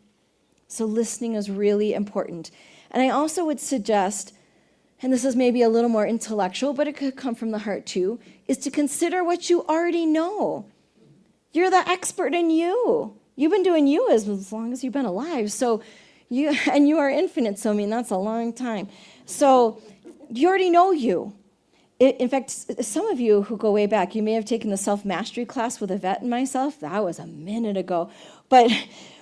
So listening is really important. And I also would suggest, and this is maybe a little more intellectual, but it could come from the heart too, is to consider what you already know. You're the expert in you. You've been doing you as long as you've been alive. So you are infinite, so I mean, that's a long time. So you already know you. In fact, some of you who go way back, you may have taken the self-mastery class with Yvette and myself. That was a minute ago. But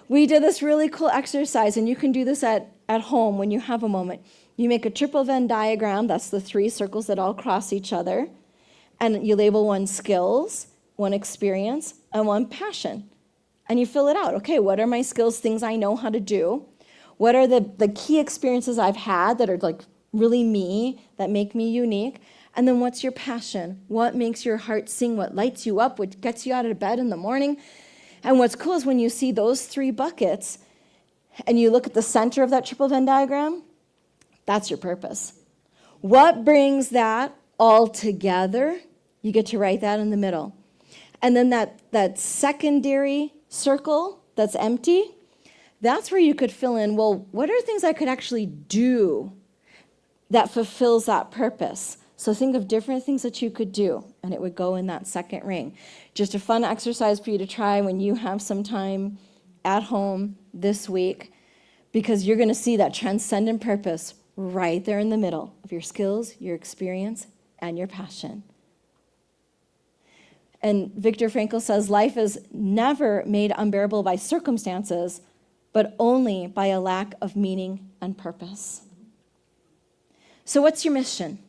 we did this really cool exercise, and you can do this at home when you have a moment. You make a triple Venn diagram. That's the 3 circles that all cross each other. And you label 1 skills, 1 experience, and 1 passion. And you fill it out. Okay, what are my skills, things I know how to do? What are the key experiences I've had that are like really me, that make me unique? And then what's your passion? What makes your heart sing? What lights you up? What gets you out of bed in the morning? And what's cool is when you see those 3 buckets and you look at the center of that triple Venn diagram, that's your purpose. What brings that all together? You get to write that in the middle. And then that secondary circle that's empty, that's where you could fill in, well, what are things I could actually do that fulfills that purpose? So think of different things that you could do, and it would go in that second ring. Just a fun exercise for you to try when you have some time at home this week, because you're going to see that transcendent purpose right there in the middle of your skills, your experience, and your passion. And Viktor Frankl says, life is never made unbearable by circumstances, but only by a lack of meaning and purpose. So what's your mission?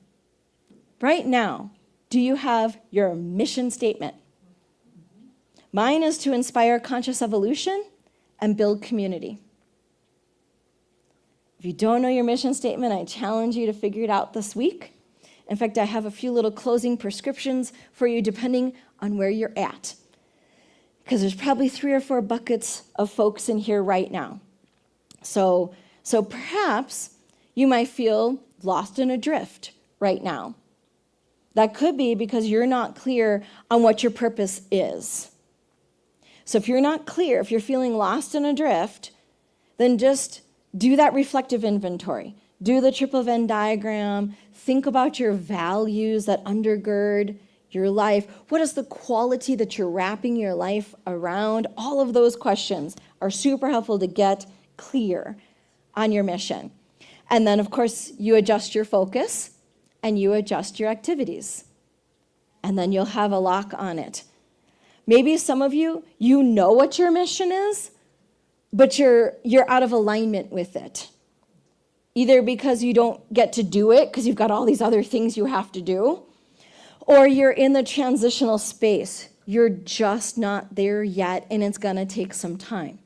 Right now, do you have your mission statement? Mine is to inspire conscious evolution and build community. If you don't know your mission statement, I challenge you to figure it out this week. In fact, I have a few little closing prescriptions for you depending on where you're at. Because there's probably 3 or 4 buckets of folks in here right now. So perhaps you might feel lost and adrift right now. That could be because you're not clear on what your purpose is. So if you're not clear, if you're feeling lost and adrift, then just do that reflective inventory. Do the triple Venn diagram. Think about your values that undergird your life. What is the quality that you're wrapping your life around? All of those questions are super helpful to get clear on your mission. And then, of course, you adjust your focus and you adjust your activities. And then you'll have a lock on it. Maybe some of you know what your mission is, but you're out of alignment with it. Either because you don't get to do it because you've got all these other things you have to do, or you're in the transitional space. You're just not there yet, and it's going to take some time.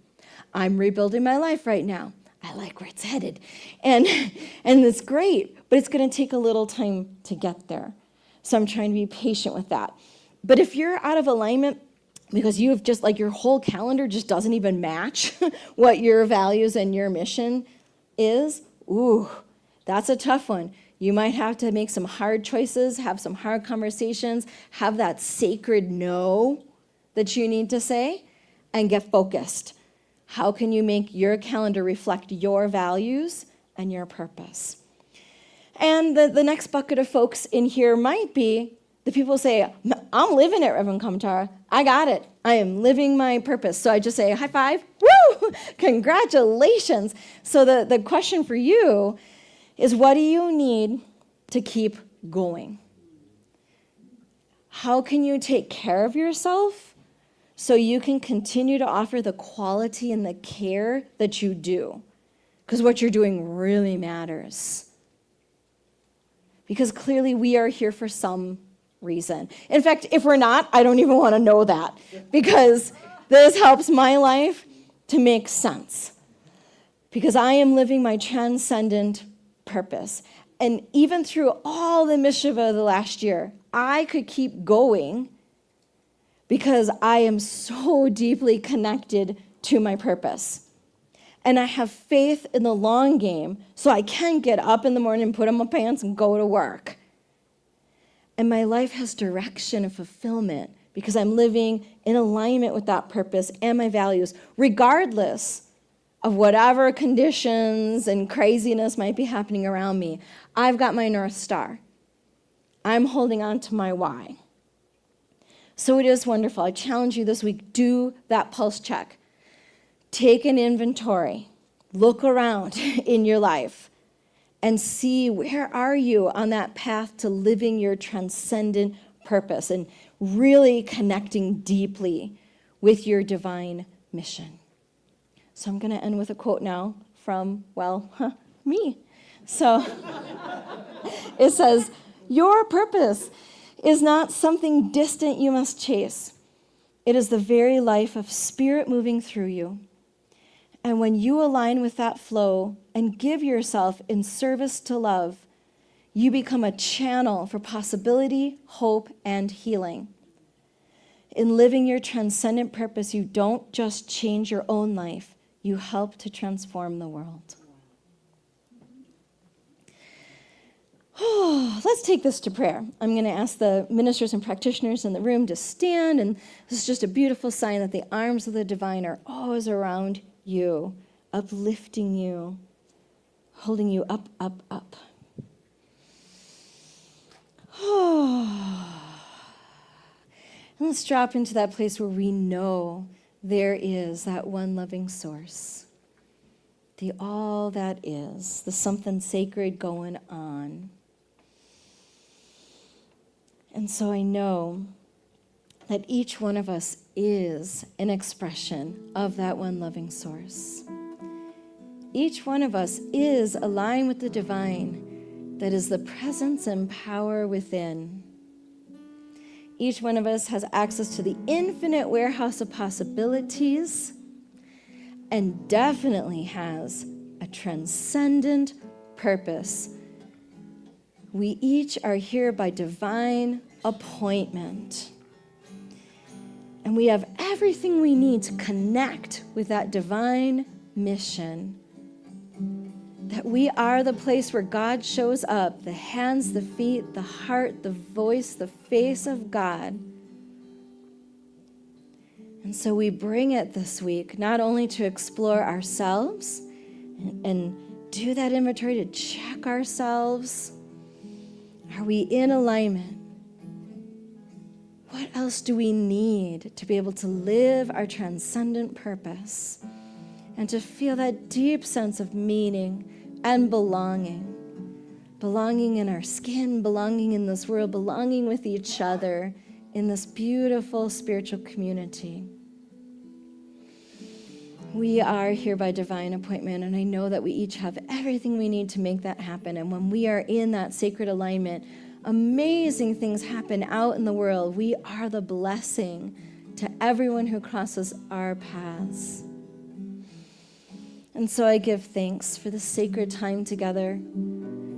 I'm rebuilding my life right now. I like where it's headed. And it's great, but it's going to take a little time to get there. So I'm trying to be patient with that. But if you're out of alignment because you've just like your whole calendar just doesn't even match what your values and your mission is, ooh, that's a tough one. You might have to make some hard choices, have some hard conversations, have that sacred no that you need to say, and get focused. How can you make your calendar reflect your values and your purpose? And the next bucket of folks in here might be the people who say, I'm living it, Reverend Kamtara. I got it. I am living my purpose. So I just say, high five. Woo! Congratulations. So the question for you is, what do you need to keep going? How can you take care of yourself so you can continue to offer the quality and the care that you do? Because what you're doing really matters. Because clearly we are here for some reason. In fact, if we're not, I don't even want to know that, because this helps my life to make sense. Because I am living my transcendent purpose. And even through all the mischief of the last year, I could keep going because I am so deeply connected to my purpose. And I have faith in the long game, so I can get up in the morning and put on my pants and go to work. And my life has direction and fulfillment because I'm living in alignment with that purpose and my values, regardless of whatever conditions and craziness might be happening around me. I've got my North Star. I'm holding on to my why. So it is wonderful. I challenge you this week, do that pulse check. Take an inventory. Look around in your life and see, where are you on that path to living your transcendent purpose and really connecting deeply with your divine mission. So I'm going to end with a quote now from, me. So it says, your purpose is not something distant you must chase. It is the very life of spirit moving through you. And when you align with that flow and give yourself in service to love, you become a channel for possibility, hope, and healing. In living your transcendent purpose, you don't just change your own life, you help to transform the world. Oh, let's take this to prayer. I'm going to ask the ministers and practitioners in the room to stand, and this is just a beautiful sign that the arms of the divine are always around you, uplifting you, holding you up, up, up. And let's drop into that place where we know there is that one loving source, the all that is, the something sacred going on. And so I know that each one of us is an expression of that one loving source. Each one of us is aligned with the divine that is the presence and power within. Each one of us has access to the infinite warehouse of possibilities and definitely has a transcendent purpose. We each are here by divine appointment. And we have everything we need to connect with that divine mission. That we are the place where God shows up, the hands, the feet, the heart, the voice, the face of God. And so we bring it this week, not only to explore ourselves and do that inventory to check ourselves. Are we in alignment? What else do we need to be able to live our transcendent purpose and to feel that deep sense of meaning and belonging? Belonging in our skin, belonging in this world, belonging with each other in this beautiful spiritual community. We are here by divine appointment, and I know that we each have everything we need to make that happen. And when we are in that sacred alignment, amazing things happen out in the world. We are the blessing to everyone who crosses our paths. And so I give thanks for the sacred time together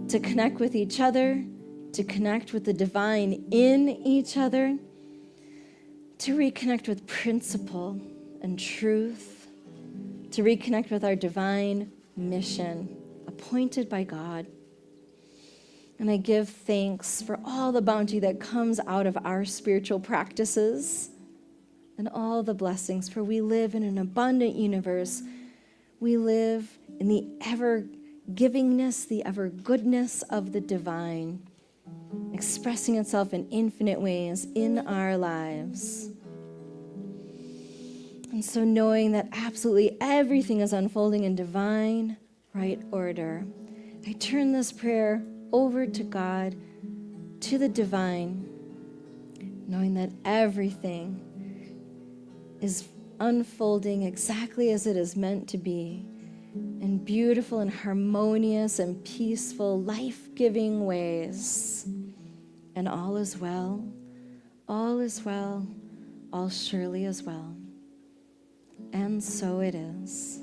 to connect with each other, to connect with the divine in each other, to reconnect with principle and truth, to reconnect with our divine mission appointed by God. And I give thanks for all the bounty that comes out of our spiritual practices and all the blessings, for we live in an abundant universe. We live in the ever-givingness, the ever-goodness of the divine, expressing itself in infinite ways in our lives. And so knowing that absolutely everything is unfolding in divine right order, I turn this prayer over to God, to the divine, knowing that everything is unfolding exactly as it is meant to be, in beautiful and harmonious and peaceful, life-giving ways. And all is well, all is well, all surely is well. And so it is.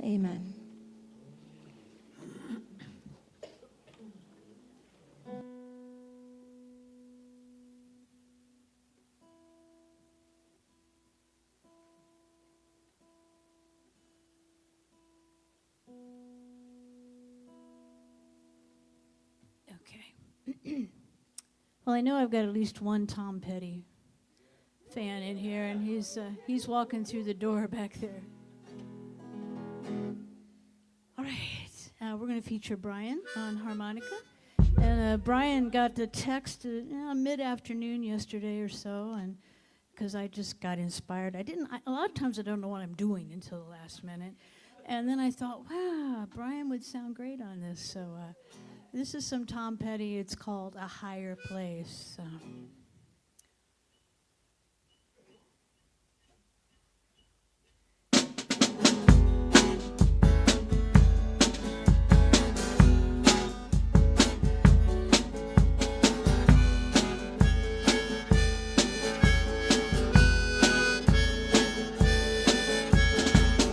Amen. Okay. Well, I know I've got at least one Tom Petty fan in here, and he's walking through the door back there. All right, we're going to feature Brian on harmonica. And Brian got the text mid-afternoon yesterday or so, and because I just got inspired. A lot of times I don't know what I'm doing until the last minute. And then I thought, wow, Brian would sound great on this. So this is some Tom Petty. It's called A Higher Place.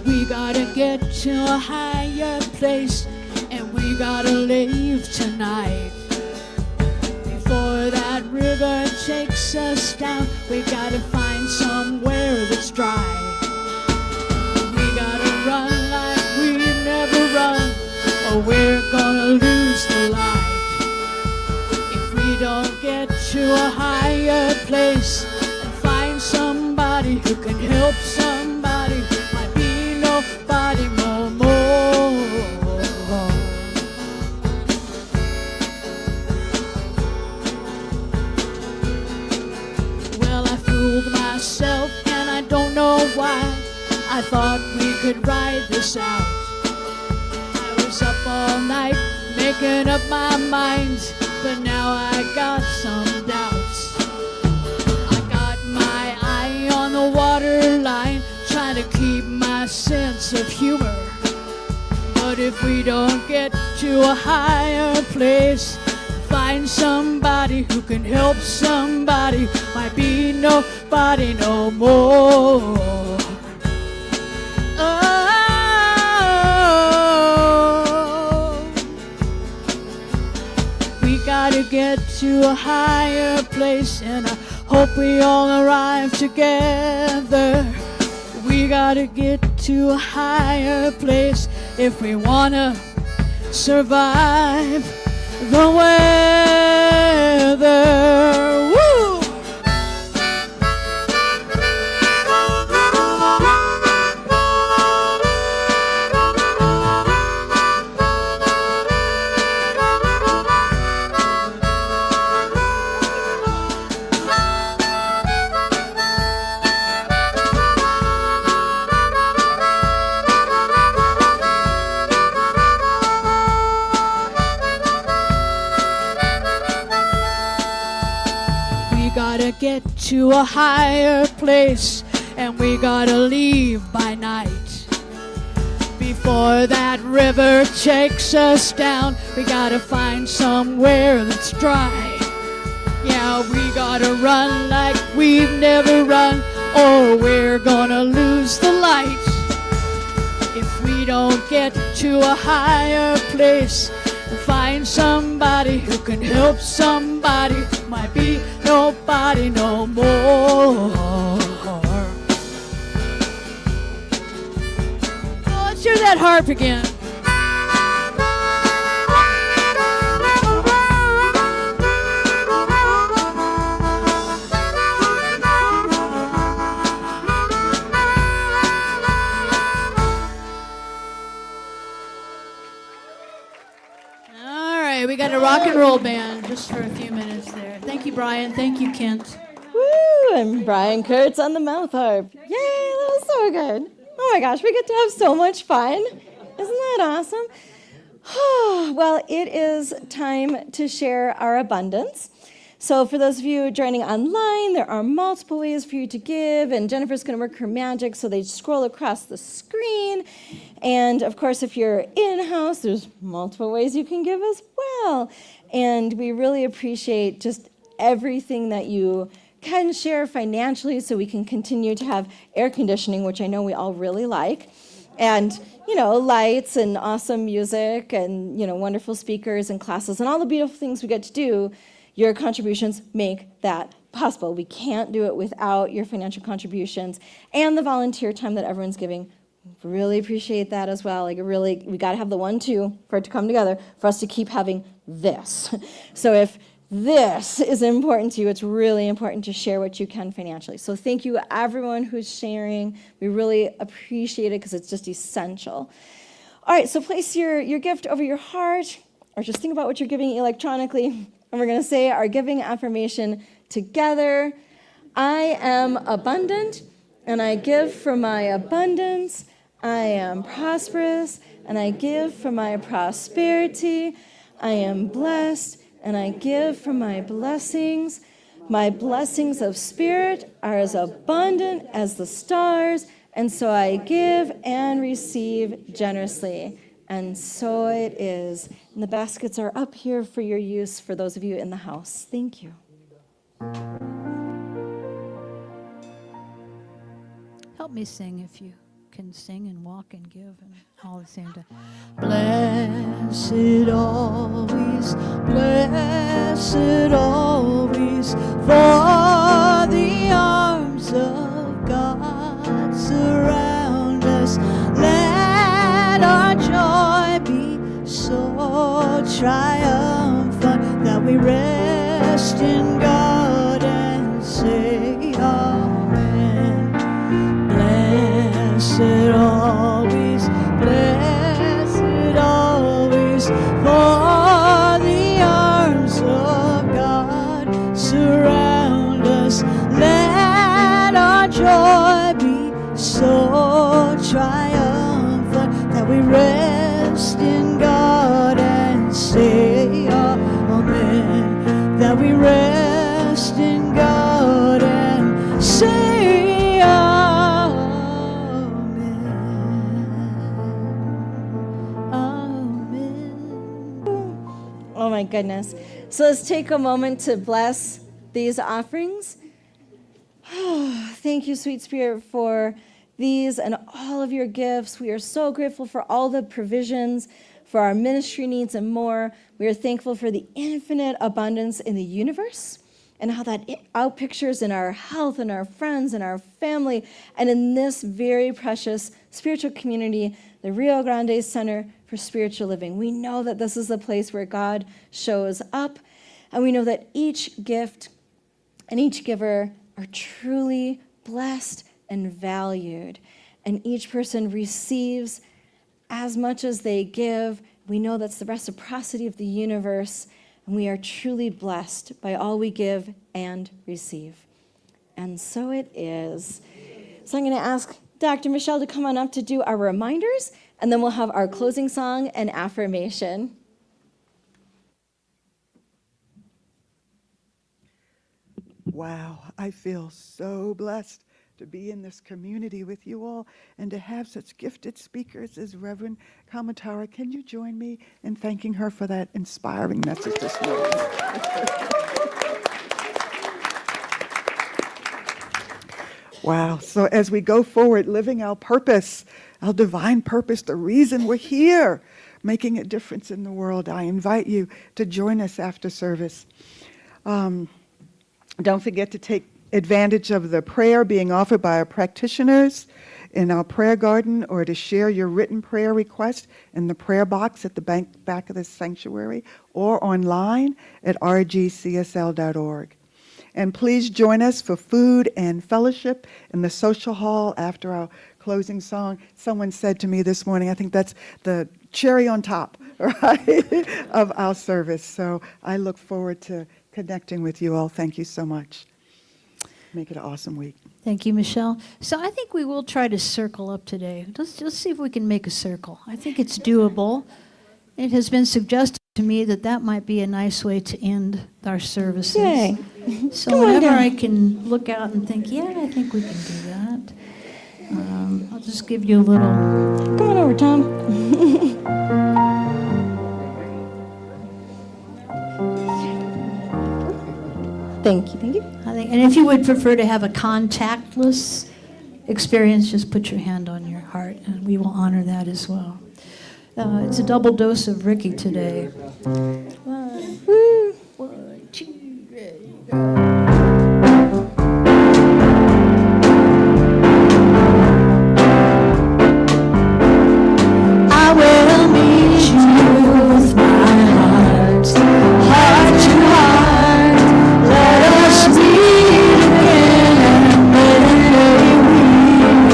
We gotta get to a higher place, and we gotta leave tonight. Before that river takes us down, we gotta find somewhere that's dry. We gotta run like we've never run, or we're gonna lose the light. If we don't get to a higher place and find somebody who can help somebody, might be nobody no more. Well, I fooled myself and I don't know why. I thought we could ride this out. I was up all night making up my mind, but now I got some doubts. I got my eye on the waterline, trying to keep my sense of humor. But if we don't get to a higher place, find somebody who can help somebody, might be nobody no more. We gotta get to a higher place, and I hope we all arrive together. We gotta get to a higher place if we wanna survive the weather. Woo! Get to a higher place, and we gotta leave by night. Before that river takes us down, we gotta find somewhere that's dry. Yeah, we gotta run like we've never run, or we're gonna lose the light. If we don't get to a higher place and find somebody who can help somebody who might be nobody no more. Oh, let's hear that harp again. We got a rock and roll band just for a few minutes there. Thank you, Brian. Thank you, Kent. Woo! And Brian Kurtz on the mouth harp. Yay, that was so good. Oh my gosh, we get to have so much fun. Isn't that awesome? Well, it is time to share our abundance. So for those of you joining online, there are multiple ways for you to give, and Jennifer's going to work her magic so they scroll across the screen. And of course, if you're in-house, there's multiple ways you can give as well. And we really appreciate just everything that you can share financially so we can continue to have air conditioning, which I know we all really like, and lights and awesome music and wonderful speakers and classes and all the beautiful things we get to do. Your contributions make that possible. We can't do it without your financial contributions and the volunteer time that everyone's giving. Really appreciate that as well. We got to have the 1-2 for it to come together for us to keep having this. So if this is important to you, it's really important to share what you can financially. So thank you, everyone who's sharing. We really appreciate it because it's just essential. All right, so place your gift over your heart, or just think about what you're giving electronically. And we're going to say our giving affirmation together. I am abundant, and I give from my abundance. I am prosperous, and I give from my prosperity. I am blessed, and I give from my blessings. My blessings of spirit are as abundant as the stars, and so I give and receive generously. And so it is. And the baskets are up here for your use for those of you in the house. Thank you. Help me sing if you can sing and walk and give and all at the same time. Blessed always, for the arms of God surround us. Let our joy be so triumphant that we rest in God and say amen. Blessed always, for the arms of God surround us. Let our joy be so triumphant that we rest in God and say amen. That we rest in God and say amen. Amen. Oh my goodness. So let's take a moment to bless these offerings. Thank you, Sweet Spirit, for these and all of your gifts. We are so grateful for all the provisions, for our ministry needs and more. We are thankful for the infinite abundance in the universe and how that outpictures in our health and our friends and our family and in this very precious spiritual community, the Rio Grande Center for Spiritual Living. We know that this is the place where God shows up, and we know that each gift and each giver are truly blessed and valued, and each person receives as much as they give. We know that's the reciprocity of the universe, and we are truly blessed by all we give and receive. And so it is. So I'm going to ask Dr. Michelle to come on up to do our reminders, and then we'll have our closing song and affirmation. Wow, I feel so blessed to be in this community with you all and to have such gifted speakers as Reverend Kamatara. Can you join me in thanking her for that inspiring message this morning? Wow. So as we go forward, living our purpose, our divine purpose, the reason we're here, making a difference in the world, I invite you to join us after service. Don't forget to take advantage of the prayer being offered by our practitioners in our prayer garden, or to share your written prayer request in the prayer box at the back of the sanctuary, or online at rgcsl.org. And please join us for food and fellowship in the social hall after our closing song. Someone said to me this morning, I think that's the cherry on top, right, of our service. So I look forward to connecting with you all. Thank you so much. Make it an awesome week. Thank you, Michelle. So I think we will try to circle up today. Let's see if we can make a circle. I think it's doable. It has been suggested to me that that might be a nice way to end our services. Yay. So Come on whenever down. I can look out and think, yeah, I think we can do that. I'll just give you a little. Come on over, Tom. Thank you, thank you. I think, and if you would prefer to have a contactless experience, just put your hand on your heart, and we will honor that as well. It's a double dose of Ricky today. Woo. 1, 2, 3. I will meet you with my heart, heart to heart. Let us meet again, and may we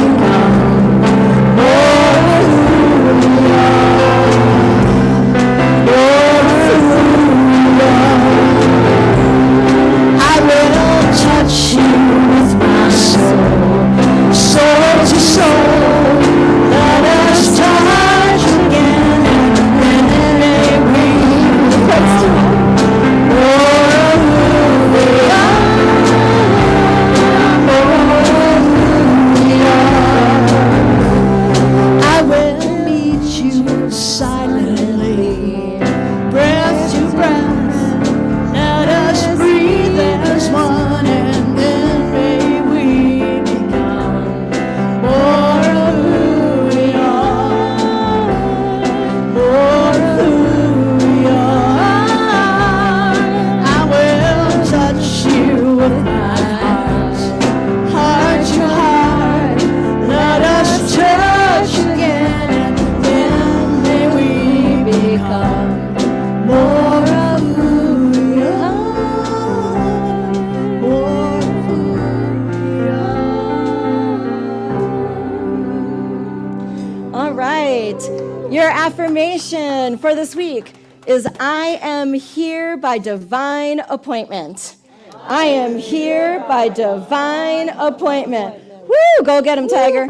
become more of who we are, more of who we are. I will touch you with my soul, soul to soul. Let us touch again, and then may we become more of who we are, more of who we are. I will meet you silently, breath to breath. Let us breathe as one, and then may we become more of who we are, more of who we are. I will touch you with my heart, heart to heart. Let us touch again, and then may we become more of who we are, more of who we are. All right. Your affirmation for this week is I am here by divine appointment. I am here by divine appointment. Woo! Go get him, Tiger.